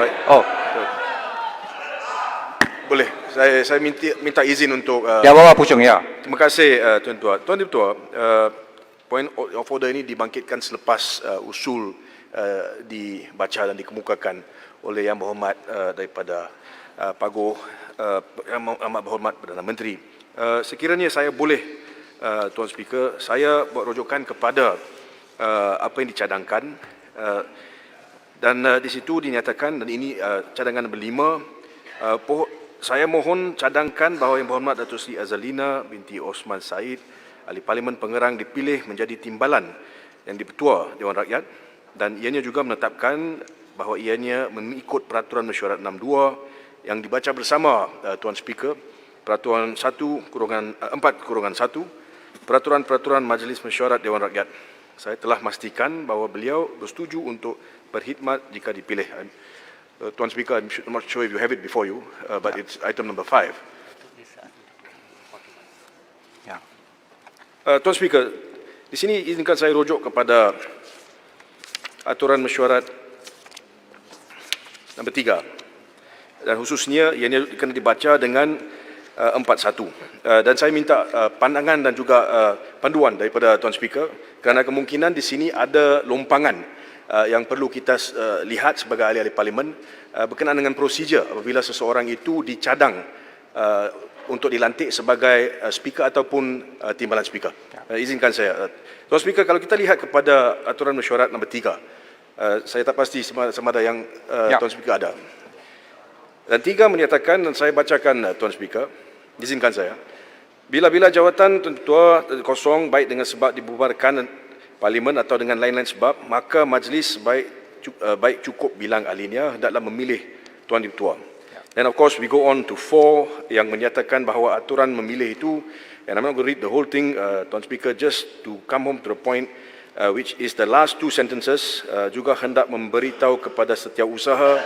Boleh. Saya minta izin untuk Yang Berhormat Puchong, ya. terima kasih Tuan Ketua. Tuan Ketua, point of order ini dibangkitkan selepas usul dibaca dan dikemukakan oleh Yang Berhormat daripada Pagoh Yang Amat Berhormat Perdana Menteri. Sekiranya saya boleh, Tuan Speaker, saya buat rujukan kepada apa yang dicadangkan dan di situ dinyatakan, dan ini cadangan nombor 5, saya mohon cadangkan bahawa Yang Berhormat Datuk Seri Azalina binti Osman Said, Ahli Parlimen Pengerang, dipilih menjadi timbalan yang dipertua Dewan Rakyat, dan ianya juga menetapkan bahawa ianya mengikut Peraturan Mesyuarat 62 yang dibaca bersama Tuan Speaker, Peraturan 4/1, Peraturan-Peraturan Majlis Mesyuarat Dewan Rakyat. Saya telah memastikan bahawa beliau bersetuju untuk berkhidmat jika dipilih. Tuan Speaker, I'm not sure if you have it before you, but it's item number 5. Tuan Speaker, di sini izinkan saya rujuk kepada aturan mesyuarat nombor 3, dan khususnya ianya kena dibaca dengan 4.1, dan saya minta pandangan dan juga panduan daripada Tuan Speaker, kerana kemungkinan di sini ada lompangan yang perlu kita lihat sebagai ahli-ahli parlimen berkenaan dengan prosedur apabila seseorang itu dicadang untuk dilantik sebagai speaker ataupun timbalan speaker. Izinkan saya, Tuan Speaker, kalau kita lihat kepada aturan mesyuarat nombor 3, saya tak pasti sama ada yang Tuan Speaker ada. Dan 3 menyatakan, dan saya bacakan Tuan Speaker, izinkan saya, bila-bila jawatan Ketua kosong baik dengan sebab dibubarkan Parlimen atau dengan lain-lain sebab, maka majlis baik cukup bilang ahlinya hendaklah memilih Tuan Ketua. And of course we go on to 4 yang menyatakan bahawa aturan memilih itu, and I'm not going to read the whole thing, Tuan Speaker, just to come home to the point, which is the last 2 sentences, juga hendak memberitahu kepada setiausaha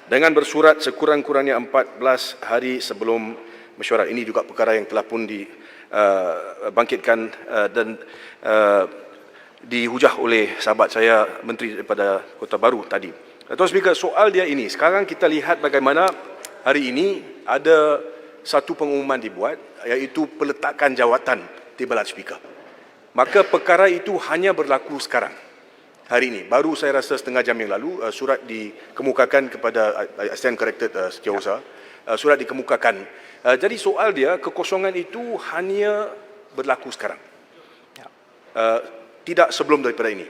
dengan bersurat sekurang-kurangnya 14 hari sebelum mesyuarat. Ini juga perkara yang telah pun dibangkitkan dan dihujah oleh sahabat saya Menteri daripada Kota Baru tadi. Tuan Speaker, soal dia ini, sekarang kita lihat bagaimana hari ini ada satu pengumuman dibuat, iaitu peletakan jawatan Timbalan Speaker. Maka perkara itu hanya berlaku sekarang, hari ini. Baru saya rasa setengah jam yang lalu, surat dikemukakan kepada Assistant Corrected Setiausaha, surat dikemukakan. Jadi soal dia, kekosongan itu hanya berlaku sekarang. Tidak sebelum daripada ini.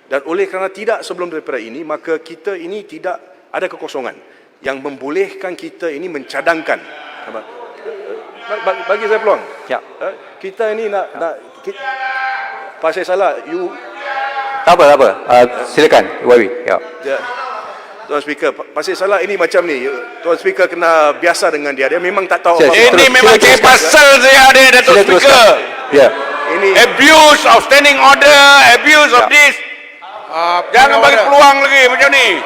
Dan oleh kerana tidak sebelum daripada ini, maka kita ini tidak ada kekosongan yang membolehkan kita ini mencadangkan. Bagi saya peluang. Ya. Kita ini nak Pak saya salah, you... Tak apa. Silakan, Wawi. Ya. Tuan Speaker, pasal salah ini macam ni. Tuan Speaker kena biasa dengan dia. Dia memang tak tahu apa-apa. Ini memang pasal saya ada, Datuk Speaker. Ya. Ini Abuse of standing order, abuse of this. Jangan bagi peluang lagi macam ni.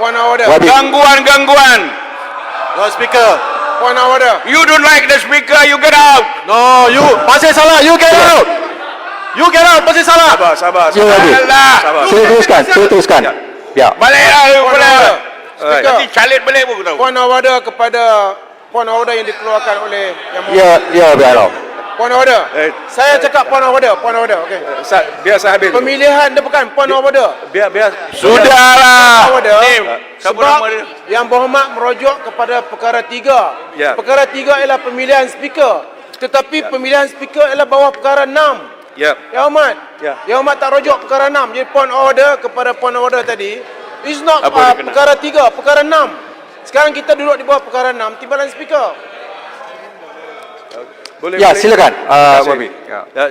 Point of order. Gangguan. Lord Speaker, point of order. You don't like the speaker, you get out. No, you pasal salah, you get out. You get out, pasal salah. Sabar. Ya, Wabi. Sila teruskan. Ya. Baliklah you boleh. Speaker, Nanti calit balik pun tahu. point of order kepada point of order yang dikeluarkan oleh yang Ya, biar. point of order. Saya cakap point of order, okey. biar saya habis. Pemilihan dia bukan point of order. Biar Sudahlah. Sebab yang berhormat merujuk kepada perkara 3. Ya. Perkara 3 ialah pemilihan speaker. Tetapi pemilihan speaker ialah bawah perkara 6. Ya. Yang hormat. Ya. Yang hormat tak rujuk perkara 6. Jadi point of order kepada point of order tadi is not Apa dia kena? perkara 3, perkara 6. Sekarang kita duduk di bawah perkara 6 timbalan speaker. Ya, silakan. Wabi.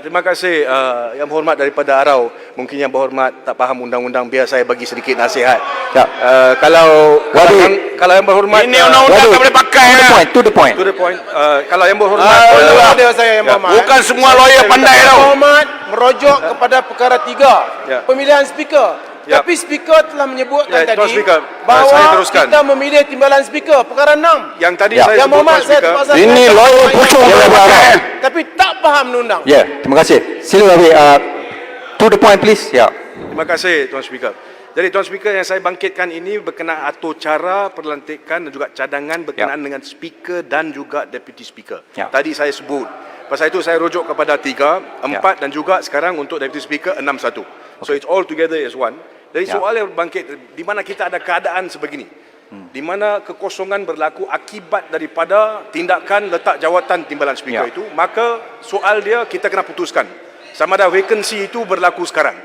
Terima kasih yang berhormat daripada Arau. Mungkin yang berhormat tak faham undang-undang, biar saya bagi sedikit nasihat. Ya. Kalau yang berhormat Ini undang-undang tak boleh pakai. To the point. Kalau yang berhormat Ada saya yang berhormat. Bukan semua lawyer pandai tau. Berhormat merujuk kepada perkara 3. Ya. Pemilihan speaker. Ya. Tapi speaker telah menyebutkan Tuan tadi Speaker, bahawa saya teruskan. kita memilih timbalan speaker perkara 6. yang tadi Ya. saya Yang sebut, berhormat Tuan saya Speaker, terpaksa Ini lawyer pucuk. tapi tak faham undang. Ya, terima kasih. Sila Wabi. To the point please. Ya. Terima kasih Tuan Speaker. Jadi Tuan Speaker, yang saya bangkitkan ini berkenaan atur cara perlantikan dan juga cadangan berkenaan dengan speaker dan juga deputy speaker. Ya. Tadi saya sebut. Pasal itu saya rujuk kepada 3, 4 dan juga sekarang untuk deputy speaker 6-1. So it's all together as one. Jadi soal yang bangkit, di mana kita ada keadaan sebegini, di mana kekosongan berlaku akibat daripada tindakan letak jawatan timbalan speaker itu, maka soal dia kita kena putuskan sama ada vacancy itu berlaku sekarang.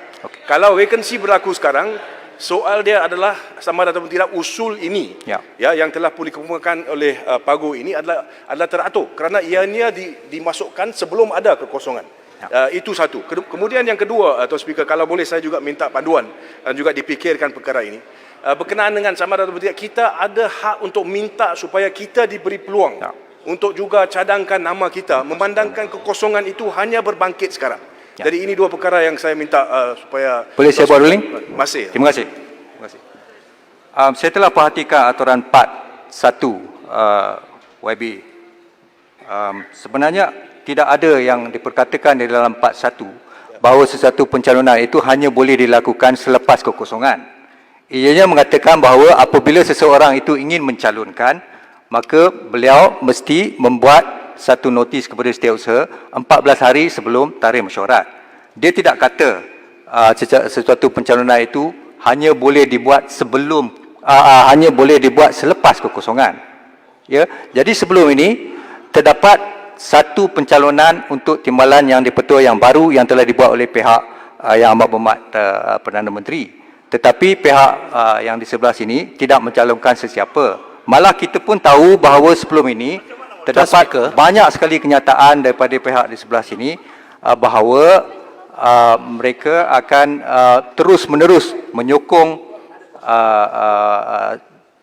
Kalau vacancy berlaku sekarang, soal dia adalah sama ada ataupun tidak usul ini yang telah pun dikemukakan oleh Pagu ini adalah teratur kerana ianya dimasukkan sebelum ada kekosongan. Itu satu. Kemudian yang kedua, Tuan Speaker, kalau boleh saya juga minta panduan dan juga dipikirkan perkara ini. Berkenaan dengan sama ada atau tidak, kita ada hak untuk minta supaya kita diberi peluang untuk juga cadangkan nama kita, memandangkan kekosongan itu hanya berbangkit sekarang. Jadi ini dua perkara yang saya minta supaya... Boleh saya buat ruling? Masih. Terima kasih. Saya telah perhatikan aturan 4.1 YB. Sebenarnya tidak ada yang diperkatakan di dalam 4.1 bahawa sesuatu pencalonan itu hanya boleh dilakukan selepas kekosongan. Ianya mengatakan bahawa apabila seseorang itu ingin mencalonkan, maka beliau mesti membuat satu notis kepada setiausaha 14 hari sebelum tarikh mesyuarat. Dia tidak kata sesuatu pencalonan itu hanya boleh dibuat hanya boleh dibuat selepas kekosongan. Ya, jadi sebelum ini terdapat satu pencalonan untuk timbalan yang di-Pertua yang baru yang telah dibuat oleh pihak yang amat berhormat Perdana Menteri. Tetapi pihak yang di sebelah sini tidak mencalonkan sesiapa. Malah kita pun tahu bahawa sebelum ini terdapat banyak sekali kenyataan daripada pihak di sebelah sini bahawa mereka akan terus-menerus menyokong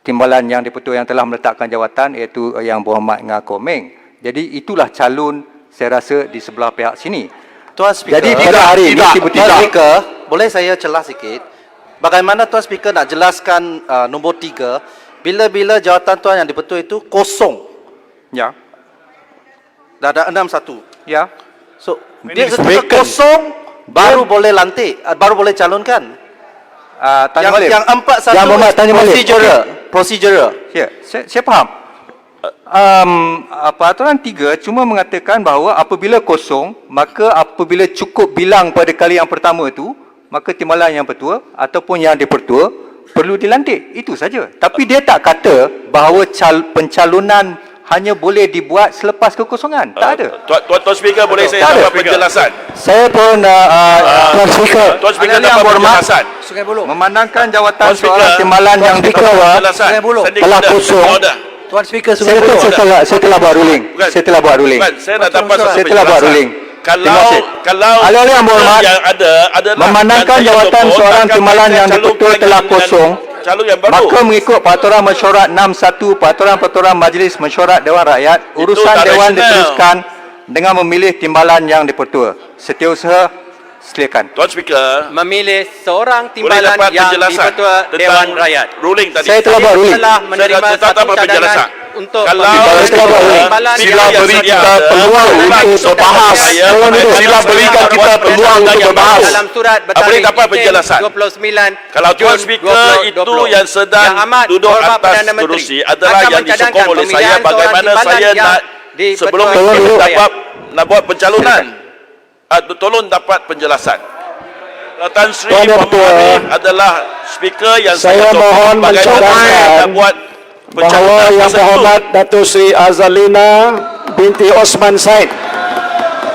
timbalan yang di-Pertua yang telah meletakkan jawatan, iaitu yang berhormat Ngah Komeng. Jadi itulah calon saya rasa di sebelah pihak sini. Tuan Speaker, jadi pada hari ini Tuan Speaker, boleh saya celah sikit? Bagaimana Tuan Speaker nak jelaskan nombor 3 bila-bila jawatan Tuan yang di-Pertua itu kosong? Ya. Dah ada 6-1. Ya. So, dia ketika kosong baru boleh lantik, baru boleh calonkan. Tanya balik. Yang 41 Yang Muhammad tanya balik. Procedural. Ya, saya faham. Peraturan 3 cuma mengatakan bahawa apabila kosong, maka apabila cukup bilang pada kali yang pertama itu, maka timbalan yang pertua ataupun yang dipertua perlu dilantik. Itu saja. Tapi dia tak kata bahawa pencalonan hanya boleh dibuat selepas kekosongan. Tak ada. Tuan Speaker, boleh saya dapat penjelasan? Saya pun Tuan Speaker. Tuan Speaker dapat penjelasan. Memandangkan jawatan Tuan Speaker, soalan timbalan yang penjelasan. telah kosong. Tuan Speaker, Saya telah buat ruling. Saya telah buat ruling. Bukan, saya nak dapat satu Saya telah buat penjelasan. ruling. Kalau Ahli-ahli yang berhormat, yang ada adalah memandangkan yang jawatan saya seorang akan timbalan yang calonkan dipertua telah dengan kosong, calon yang baru. maka mengikut Peraturan Mesyuarat 61 Peraturan Majlis Mesyuarat Dewan Rakyat, urusan tak Dewan rasional. diteruskan dengan memilih timbalan yang dipertua. Setiausaha, silakan. Tuan Speaker, Memilih seorang boleh timbalan dapat yang penjelasan di-Ketua tentang Dewan Rakyat. ruling tadi. Saya telah buat ruling. Telah menerima Saya tak satu dapat cadangan penjelasan. untuk Kalau memilih timbalan Sila yang beri sedia. kita peluang untuk berbahas. Sila berikan kita peluang untuk berbahas. Dalam surat Boleh dapat penjelasan? 29 Kalau Tuan Jun Speaker 2020. itu yang sedang Yang amat duduk berhormat atas Perdana Menteri kerusi adalah akan yang mencadangkan disokong oleh saya, pemilihan bagaimana seorang saya timbalan nak yang sebelum di-Ketua kita Rakyat. nak buat pencalonan, tolong dapat penjelasan. Tan Sri Tuan Yang Ketua, Muhammad adalah speaker yang saya mohon mencadangkan nak buat bahawa pencalonan Yang masa itu. Berhormat Datuk Sri Azalina binti Osman Said,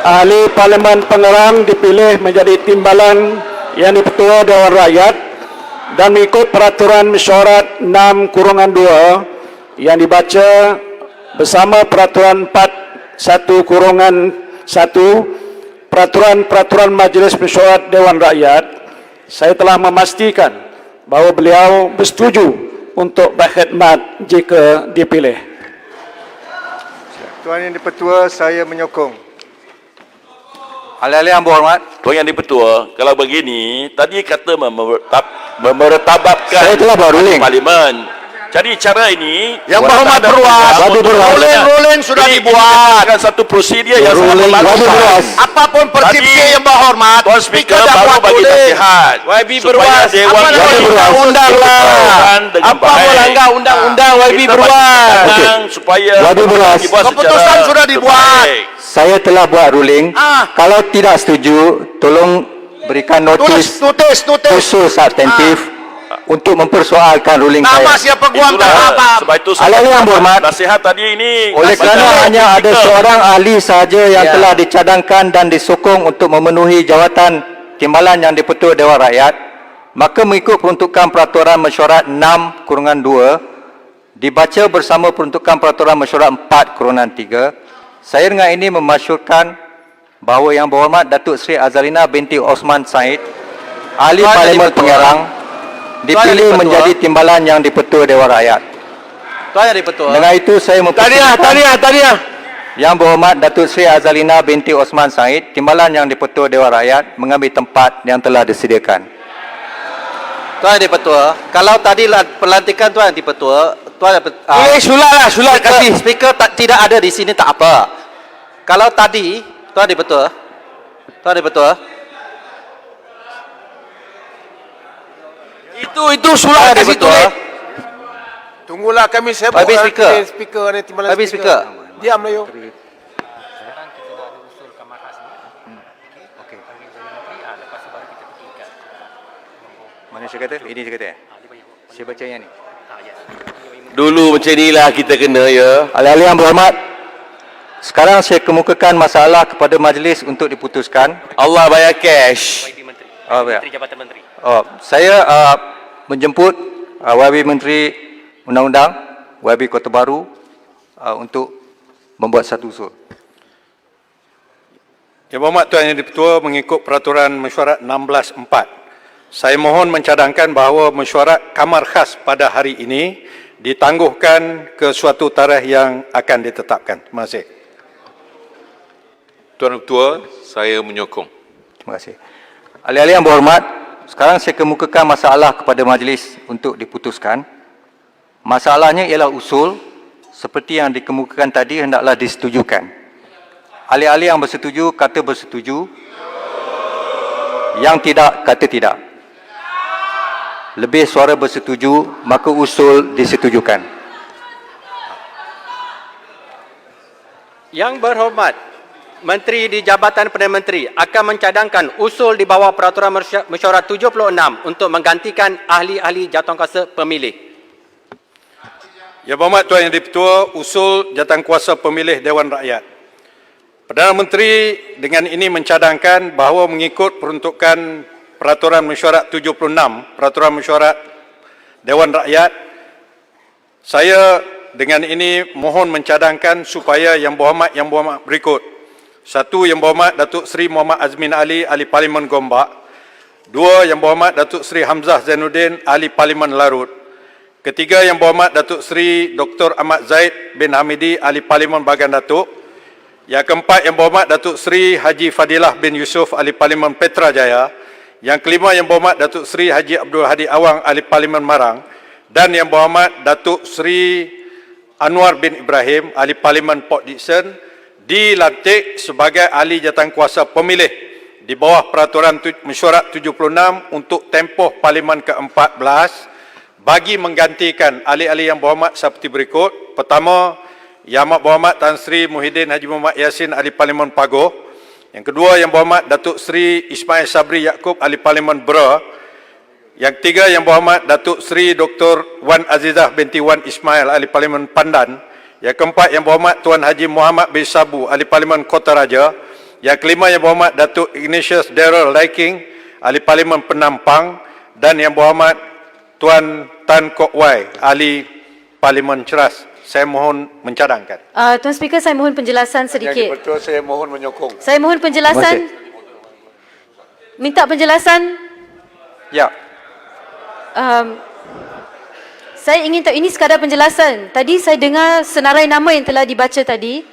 Ahli Parlimen Pengarang, dipilih menjadi timbalan yang dipertua Dewan Rakyat dan mengikut Peraturan Mesyuarat 6/2 yang dibaca bersama Peraturan 41/1 Peraturan Majlis Mesyuarat Dewan Rakyat. Saya telah memastikan bahawa beliau bersetuju untuk berkhidmat jika dipilih. Tuan Yang Dipertua, saya menyokong. Ahli-ahli yang berhormat, Tuan Yang Dipertua, kalau begini, tadi kata memertababkan Saya telah buat ruling. Parlimen. Jadi cara ini Yang berhormat berwas. Ruling sudah dibuat. Dengan satu prosedur yang sangat berwas. Apapun persepsi yang berhormat, Tuan Speaker baru bagi nasihat YB supaya berwas. Dewan Apa Rakyat undang-undang lah. dengan Apa baik. melanggar undang-undang YB Kita berwas. bagi tenang supaya YB berwas. dibuat Keputusan secara sudah dibuat. terbaik. saya telah buat ruling. Kalau tidak setuju, tolong berikan notis Tulis. khusus substantif untuk mempersoalkan ruling Nama saya. siapa guam tak Itulah apa. sebab itu Ahli yang berhormat, nasihat tadi ini oleh kerana hanya ada seorang ahli sahaja yang telah dicadangkan dan disokong untuk memenuhi jawatan timbalan yang dipertua Dewan Rakyat, maka mengikut peruntukan Peraturan Mesyuarat 6/2 dibaca bersama peruntukan Peraturan Mesyuarat 4/3, saya dengan ini memasyurkan bahawa Yang Berhormat Datuk Seri Azalina binti Osman Said, Ahli Parlimen Pengarang, dipilih menjadi timbalan yang dipertua Dewan Rakyat. Tuan Yang Dipertua. Dengan itu saya Tahniah. Yang Berhormat Datuk Seri Azalina binti Osman Said, timbalan yang dipertua Dewan Rakyat, mengambil tempat yang telah disediakan. Tuan Yang Dipertua, kalau tadi pelantikan Tuan Yang Dipertua, Tuan Sulat kasih. Speaker tidak ada di sini tak apa. Kalau tadi Tuan Yang Dipertua, Itu sulat kasih tulis. Tunggulah kami sebut Habis speaker. speaker ni timbalan Habis speaker. Diam lah yo. Mana saya kata? Ini saya kata. Saya baca yang ni. Dulu macam inilah kita kena ya. Ahli-ahli yang berhormat, sekarang saya kemukakan masalah kepada majlis untuk diputuskan. Allah bayar cash. YB Menteri. Oh, ya. Menteri Jabatan Menteri. Saya menjemput YB Menteri Undang-Undang, YB Kota Baru untuk membuat satu usul. Yang Berhormat Tuan Yang Dipertua, mengikut Peraturan Mesyuarat 16/4, saya mohon mencadangkan bahawa mesyuarat kamar khas pada hari ini ditangguhkan ke suatu tarikh yang akan ditetapkan. Terima kasih. Tuan Ketua, saya menyokong. Terima kasih. Ahli-ahli yang berhormat, sekarang saya kemukakan masalah kepada majlis untuk diputuskan. Masalahnya ialah usul seperti yang dikemukakan tadi hendaklah disetujukan. Ahli-ahli yang bersetuju kata bersetuju, yang tidak kata tidak. lebih suara bersetuju, maka usul disetujukan. Yang berhormat, Menteri di Jabatan Perdana Menteri akan mencadangkan usul di bawah Peraturan Mesyuarat 76 untuk menggantikan ahli-ahli jawatankuasa pemilih. Yang berhormat Tuan Yang Di-Pertua, usul jawatankuasa pemilih Dewan Rakyat. Perdana Menteri dengan ini mencadangkan bahawa mengikut peruntukan Peraturan Mesyuarat 76, Peraturan Mesyuarat Dewan Rakyat, saya dengan ini mohon mencadangkan supaya Yang Berhormat berikut. 1. Yang Berhormat Datuk Seri Muhammad Azmin Ali, Ahli Parlimen Gombak. 2. Yang Berhormat Datuk Seri Hamzah Zainuddin, Ahli Parlimen Larut. 3. Yang Berhormat Datuk Seri Dr. Ahmad Zaid bin Hamidi, Ahli Parlimen Bagan Datuk. Yang keempat, Yang Berhormat Datuk Seri Haji Fadilah bin Yusof, Ahli Parlimen Petra Jaya. Yang kelima, Yang Berhormat Datuk Seri Haji Abdul Hadi Awang, Ahli Parlimen Marang. Dan Yang Berhormat Datuk Seri Anwar bin Ibrahim, Ahli Parlimen Port Dickson, dilantik sebagai ahli jawatankuasa pemilih di bawah Peraturan Mesyuarat 76 untuk tempoh Parlimen ke-14 bagi menggantikan ahli-ahli yang berhormat seperti berikut. Pertama, Yang Amat Berhormat Tan Sri Muhyiddin Haji Muhammad Yassin, Ahli Parlimen Pagoh. Yang kedua, Yang Berhormat Datuk Seri Ismail Sabri Yaakob, Ahli Parlimen Bera. Yang ketiga, Yang Berhormat Datuk Seri Dr. Wan Azizah binti Wan Ismail, Ahli Parlimen Pandan. Yang keempat, Yang Berhormat Tuan Haji Muhammad bin Sabu, Ahli Parlimen Kota Raja. Yang kelima, Yang Berhormat Datuk Ignatius Darrell Liking, Ahli Parlimen Penampang. Dan Yang Berhormat Tuan Tan Kok Wai, Ahli Parlimen Ceras. Saya mohon mencadangkan. Tuan Speaker, saya mohon penjelasan sedikit. Yang Di-Pertua, saya mohon menyokong. Saya mohon penjelasan. Minta penjelasan. Ya. Saya ingin tahu, ini sekadar penjelasan. Tadi saya dengar senarai nama yang telah dibaca tadi.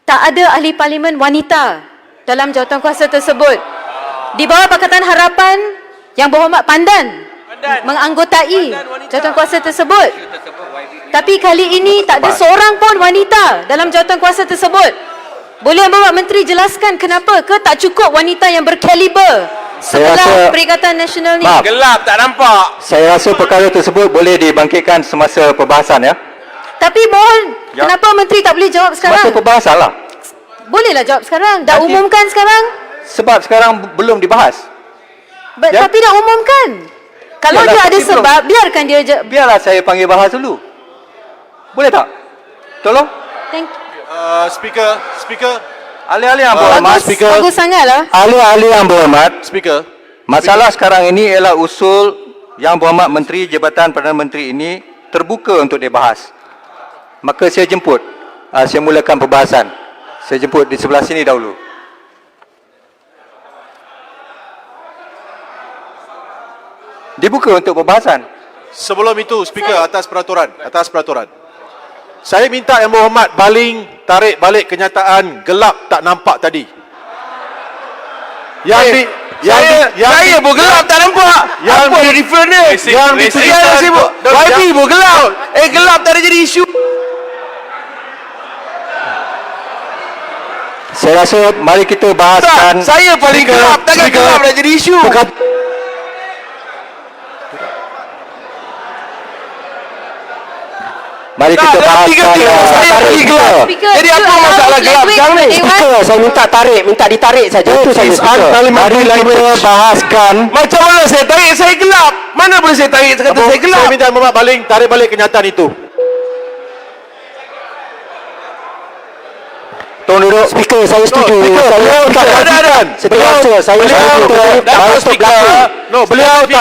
Tak ada ahli parlimen wanita dalam jawatankuasa tersebut. Di bawah Pakatan Harapan, Yang Berhormat Pandan menganggotai jawatankuasa tersebut. Tapi kali ini tak ada seorang pun wanita dalam jawatankuasa tersebut. Boleh Yang Berhormat Menteri jelaskan kenapa ke tak cukup wanita yang berkaliber setelah Perikatan Nasional ni? Gelap, tak nampak. Saya rasa perkara tersebut boleh dibangkitkan semasa perbahasan, ya. Tapi mohon, kenapa Menteri tak boleh jawab sekarang? Semasa perbahasan lah. Bolehlah jawab sekarang. Dah umumkan sekarang? Sebab sekarang belum dibahas. Tapi dah umumkan. Kalau dia ada sebab, biarkan dia biarlah saya panggil bahas dulu. Boleh tak? Tolong. Thank you. Speaker. Ahli-ahli yang berhormat, Speaker. Bagus sangatlah. Ahli-ahli yang berhormat, Speaker. masalah sekarang ini ialah usul Yang Berhormat Menteri Jabatan Perdana Menteri ini terbuka untuk dibahas. Maka saya jemput, saya mulakan perbahasan. Saya jemput di sebelah sini dahulu. Dibuka untuk perbahasan. Sebelum itu, Speaker, atas peraturan. Saya minta Yang Berhormat tarik balik kenyataan gelap tak nampak tadi. Saya pun gelap, tak nampak. Apa ada different ni? Yang Saya pun YB pun gelap. Gelap tak ada jadi isu. Saya rasa mari kita bahaskan. Saya paling gelap, takkan gelap dah jadi isu. Mari kita bahaskan. Saya paling gelap. Jadi apa masalah gelap sekarang ni? Speaker, saya minta ditarik saja. Itu saja, Speaker. Mari kita bahaskan. Macam mana saya tarik? Saya gelap. Mana boleh saya tarik? Saya kata saya gelap. Saya minta Yang Berhormat tarik balik kenyataan itu. Tolong duduk. Speaker, saya setuju. Beliau tak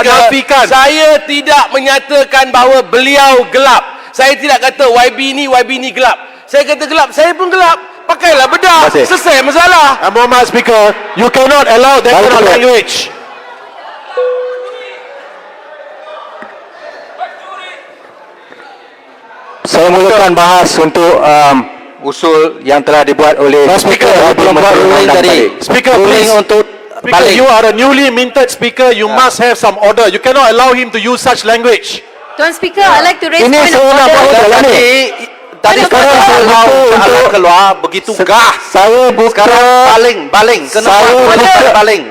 nafikan. Saya tidak menyatakan bahawa beliau gelap. Saya tidak kata YB ni gelap. Saya kata gelap, saya pun gelap. Pakailah bedak. Selesai masalah. Yang Berhormat Speaker, you cannot allow that kind of language. Saya mulakan bahas untuk usul yang telah dibuat oleh Speaker, belum buat ruling tadi. Speaker, ruling please. untuk Speaker, balik. you are a newly minted speaker. You must have some order. You cannot allow him to use such language. Tuan Speaker, I'd like to raise Ini point of saya nak order. bawa ni. Tadi sekarang saya mahu keluar begitu gah. Saya bukan Sekarang baling. Kenapa baling?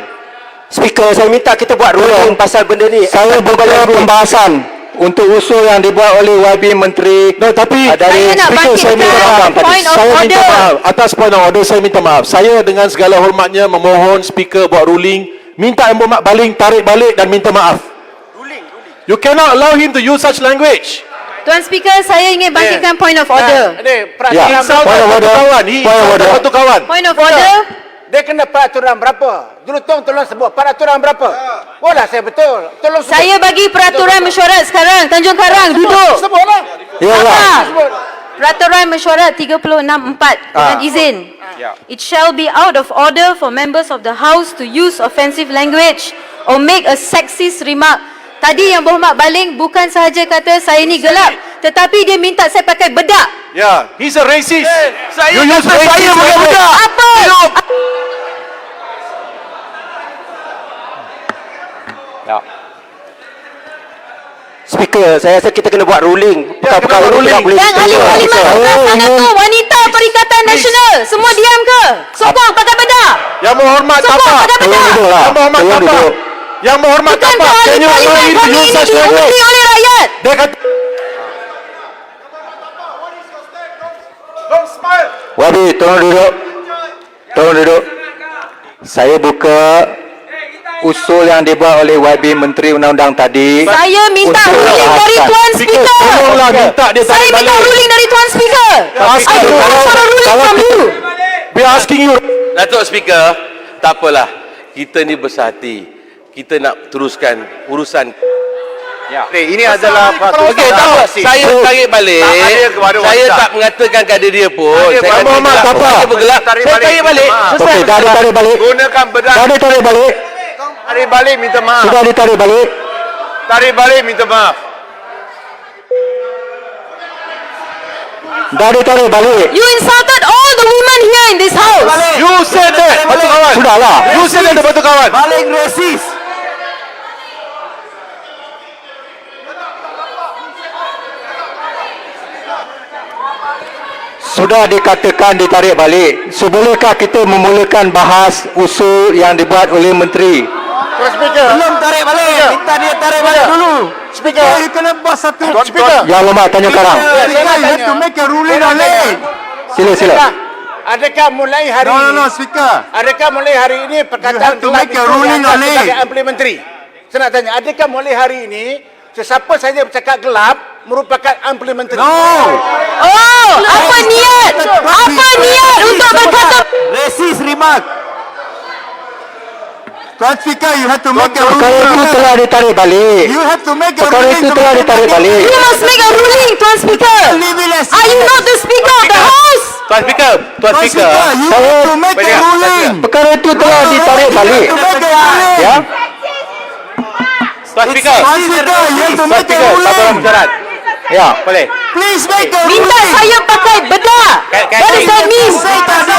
Speaker, saya minta kita buat ruling pasal benda ni. Saya buka pembahasan untuk usul yang dibuat oleh YB Menteri. No, tapi dari Saya nak Speaker, saya minta bangkitkan maaf tadi. point of saya minta order. maaf. Atas point of order, saya minta maaf. Saya dengan segala hormatnya memohon speaker buat ruling, minta Yang Berhormat Baling tarik balik dan minta maaf. You cannot allow him to use such language. Tuan Speaker, saya ingin bangkitkan point of order. Ya, point of order. Point of kawan. Point of order. Dia kena peraturan berapa? Julutong tolong sebut peraturan berapa? Bolah saya betul. Tolong sebut. Saya bagi peraturan mesyuarat sekarang. Tanjung Karang, duduk. Sebutlah. Apa? Peraturan mesyuarat 36(4) dengan izin. It shall be out of order for members of the House to use offensive language or make a sexist remark. Tadi Yang Berhormat Baling bukan sahaja kata saya ni gelap, tetapi dia minta saya pakai bedak. Yeah, he's a racist. Saya You use kata saya racist pakai language. bedak. Apa? Speaker, saya rasa kita kena buat ruling. Perkara ruling. Yang ahli parlimen sebelah sana tu wanita Perikatan Nasional. Semua diam ke? Sokong pakai bedak. Yang Berhormat Sokong Tapak. pakai bedak. Yang Berhormat Tapak. Yang Berhormat Bukan Tapak. ahli Can you allow parlimen him to kami use ini such diundi language? oleh rakyat. Dia kata Wabi, tolong duduk. Tolong duduk. Saya buka usul yang dibuat oleh YB Menteri Undang-Undang tadi. Saya minta untuk ruling dari bahaskan. Tuan Speaker. tolonglah minta dia Saya tarik minta balik. ruling dari Tuan Speaker. I don't want for a ruling from you. We are asking you. Datuk Speaker, tak apalah. Kita ni bersahati. Kita nak teruskan urusan. Ini adalah Okey, tak apa. Saya tarik balik. Saya tak mengatakan kepada dia pun. Saya kata Muhammad, gelap. tak apa. Saya bergelap. Saya tarik balik. Okey, dah ditarik balik. Gunakan bedak. Dah ditarik balik. Tarik balik, minta maaf. Sudah ditarik balik. Tarik balik, minta maaf. Dah ditarik balik. You insulted all the women here in this house. You said that. Batu kawan. Sudahlah. You said that, batu kawan. Baling resis. Sudah dikatakan ditarik balik. Bolehkah kita memulakan bahas usul yang dibuat oleh Menteri? Belum tarik balik. Minta dia tarik balik dulu. Speaker. You kena buat satu. Speaker. Yang Berhormat Tanjung Karang. You have to make a ruling on it. Sila. Adakah mulai hari ini? Speaker. Adakah mulai hari ini perkataan gelap itu dianggap sebagai implementary? Saya nak tanya, adakah mulai hari ini sesiapa saja bercakap gelap merupakan implementary? Oh, apa niat? Apa niat untuk berkata Racist remark. Tuan Speaker, you have to make a Perkara itu telah ditarik balik. You have to make a Perkara ruling. itu telah ditarik balik. you must make a ruling, Tuan Speaker? Are you not the Speaker of the House? Tuan Speaker, Tuan Speaker. You have to make a ruling. Perkara itu telah ditarik balik. To make a ruling. Ya. Tuan Speaker. Tuan Speaker, you have to Tuan make a Speaker, ruling. peraturan mesyuarat. Ya. Boleh. Please make a Minta ruling. saya pakai bedak. What does that mean? Say tadi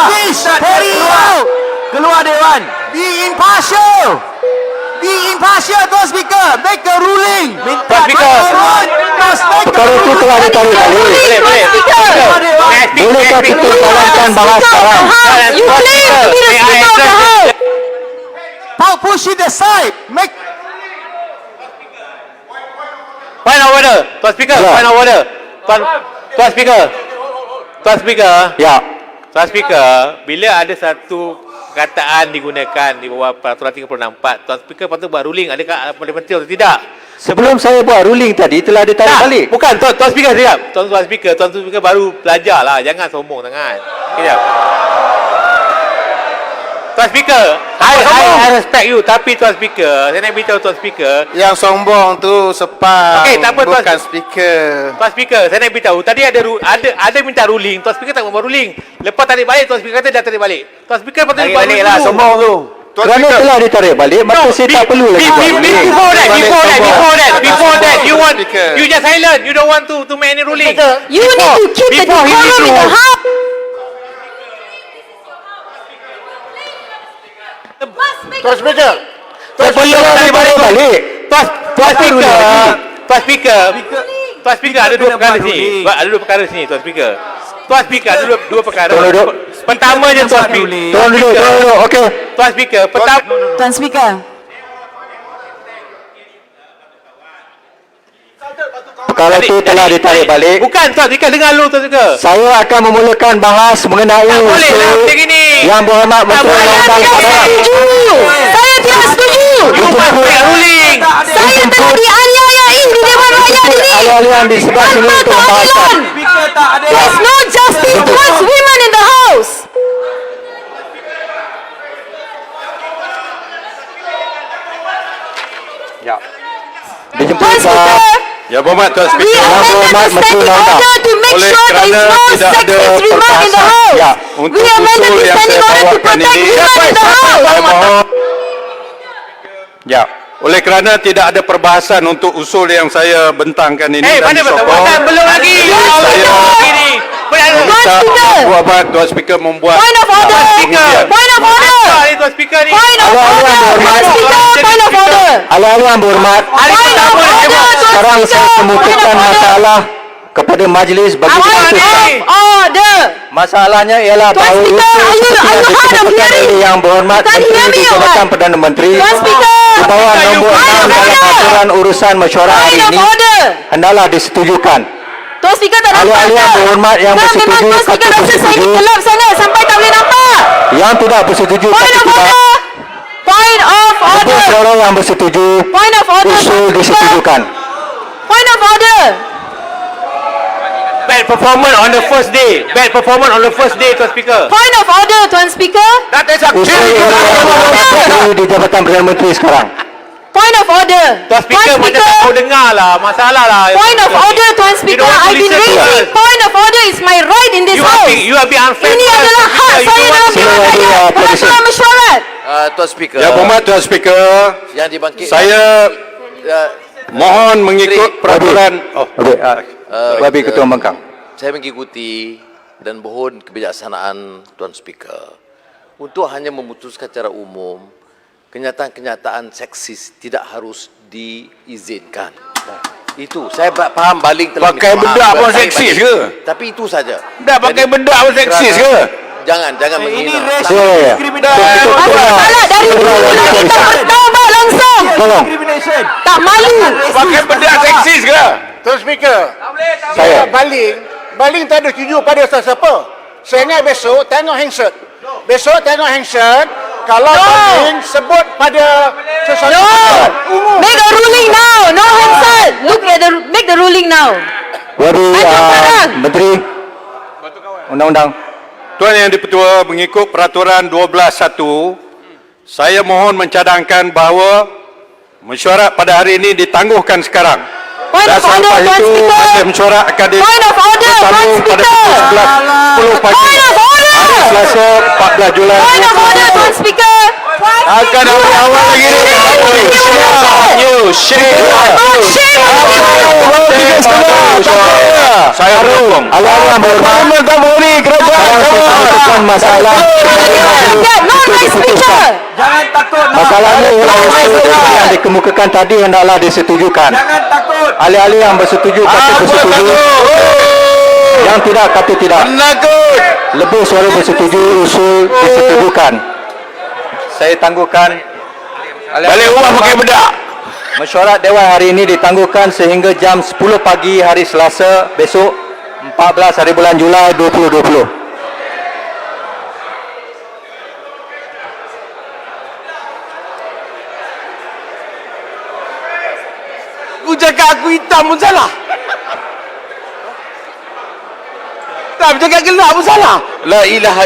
please hurry up. Keluar Dewan. Be impartial. Be impartial, Tuan Speaker. Make a ruling. Tuan Speaker. Perkara itu telah ditarik balik. Tuan Speaker. Bolehkah kita jalankan bahas sekarang? You claim to be the Speaker of the House. Push it aside. Make Point of order. Tuan Speaker, Ya. point of order. Tuan Speaker. Tuan Speaker. Ya. Tuan Speaker, bila ada satu perkataan digunakan di bawah peraturan 36(4), Tuan Speaker patut buat ruling adakah parliamentary atau tidak. Sebelum saya buat ruling tadi telah ditarik balik. Bukan, Tuan Speaker siap. Tuan Speaker baru belajar lah. Jangan sombong sangat. Sekejap. Tuan Speaker, I respect you, tapi Tuan Speaker, saya nak beritahu Tuan Speaker, yang sombong tu sepah. Okey, tak apa, Tuan. Bukan speaker. Tuan Speaker, saya nak beritahu, tadi ada minta ruling, Tuan Speaker tak buat ruling. Lepas tarik balik, Tuan Speaker kata dah tarik balik. Tuan Speaker patut buat ruling lah, sombong tu. Kerana telah ditarik balik, maka saya tak perlu lagi buat ruling. Before that, you just silent. You don't want to make any ruling. You need to keep the decorum in the House. Tuan Speaker. Saya perlu tarik balik. Tuan Speaker, ada dua perkara sini. Ada dua perkara sini, Tuan Speaker. Tuan Speaker, ada dua perkara. Tolong duduk. Pertamanya Tuan Speaker. Tuan duduk. Okey. Tuan Speaker, pertama Tuan Speaker. Perkara itu telah ditarik balik. bukan Tuan Speaker, dengar dulu Tuan Speaker. Saya akan memulakan bahas mengenai Tak boleh lah usul macam ini. yang berhormat Menteri Undang-Undang Kabinet. Saya tidak setuju. You must make ruling. Saya telah dianiayai di Dewan Rakyat ini. Alih-alih yang di sebelah sini Tanpa untuk membahasan. keadilan. There's no justice towards women in the house. Dijemput Tuan Speaker, Ya, berhormat Tuan we Speaker. amended the standing order to make Oleh sure there is kerana no tidak ada sexist remark in the perbahasan. house. Ya, untuk We amended usul the yang standing saya order to bawakan protect ini, women in the house. saya mohon. Ya, oleh kerana tidak ada perbahasan untuk usul yang saya bentangkan ini Mana disokong, perbuatan belum lagi. saya Ini. minta Buat Tuan Speaker membuat Point of order. pengujian. Point of order. Ini Tuan Speaker ni. Point of order. Tuan Speaker, point of order. Alih-alih yang berhormat, Point of order, Tuan sekarang saya Speaker. kemukakan Point of order. masalah kepada majlis bagi Point diputuskan. of order. Masalahnya ialah Tuan bahawa Speaker, usul are you yang hard of dikemukakan hearing? oleh yang berhormat You can't hear Menteri me di or Jabatan what? Perdana Menteri Tuan Speaker. di bawah nombor 6 dalam aturan urusan mesyuarat hari Point of ini order. hendaklah disetujukan. Tuan Speaker tak nampak Alih-alih yang ke? berhormat yang Tak, bersetuju, memang Tuan Speaker kata rasa saya ni bersetuju. gelap sangat sampai tak boleh nampak. Yang tidak bersetuju Point kata of tidak. order. Point of Lebih order. suara yang bersetuju, Point of order. usul Tuan Speaker. disetujukan. Point of order. Bad performance on the first day. Bad performance on the first day Tuan Speaker. Point of order, Tuan Speaker. Usul yang di Jabatan Perdana Menteri sekarang. Point of order. Tuan Speaker macam tak tahu dengar lah. Masalah lah. Point of order, Tuan Speaker. don't want to I've been listen to raising us. point of order is my right in this house. You are being unfair. Ini to us, adalah Tuan hak Speaker. You saya don't dalam want to- Dewan Sila Rakyat. bagi, Peraturan mesyuarat. Tuan Speaker, Ya, berhormat Tuan Speaker. yang dibangkitkan Saya mohon mengikut peraturan. Okey, bagi Ketua Bangkang. saya mengikuti dan mohon kebijaksanaan Tuan Speaker untuk hanya memutuskan secara umum kenyataan-kenyataan seksis tidak harus diizinkan. Itu saya faham baling telah Pakai minta maaf. bedak pun Baik, seksis baik. ke? Tapi itu saja. Dah pakai bedak pun seksis ke? Jangan menghina. Ya. Salah dari dulu lagi tak bertaubat langsung. Tolong. Tak malu. Pakai bedak seksis ke? Tuan Speaker, Saya. baling tak ada tuju pada siapa. Saya ingat besok tengok handset. Besok tengok handset, kalau baling sebut pada sesuatu umum. Make the ruling now. No handset. Look at make the ruling now. Wadi Menteri Undang-Undang. Tuan Yang Dipertua, mengikut peraturan 12.1, saya mohon mencadangkan bahawa mesyuarat pada hari ini ditangguhkan sekarang. Point Dan of order, selepas Tuan itu, Speaker. majlis mesyuarat akan Point of order, Tuan disambung pada Speaker. pukul 11.10 pagi. Point of order. Hari Selasa, 14 Julai. Point of order, Tuan Speaker. Akan awal lagi ni. Saya berhukum. Alih-alih yang berhormat, masalah No my speaker. masalahnya ialah usul yang dikemukakan tadi hendaklah disetujukan. Alih-alih yang bersetuju kata bersetuju, yang tidak kata tidak. Lebih suara bersetuju, usul disetujukan. Saya tangguhkan. Balik rumah pakai bedak. Mesyuarat Dewan hari ini ditangguhkan sehingga jam 10 pagi hari Selasa besok 14 hari bulan Julai 2020. Aku cakap aku hitam pun salah. Tak cakap gelap pun salah. La ilaha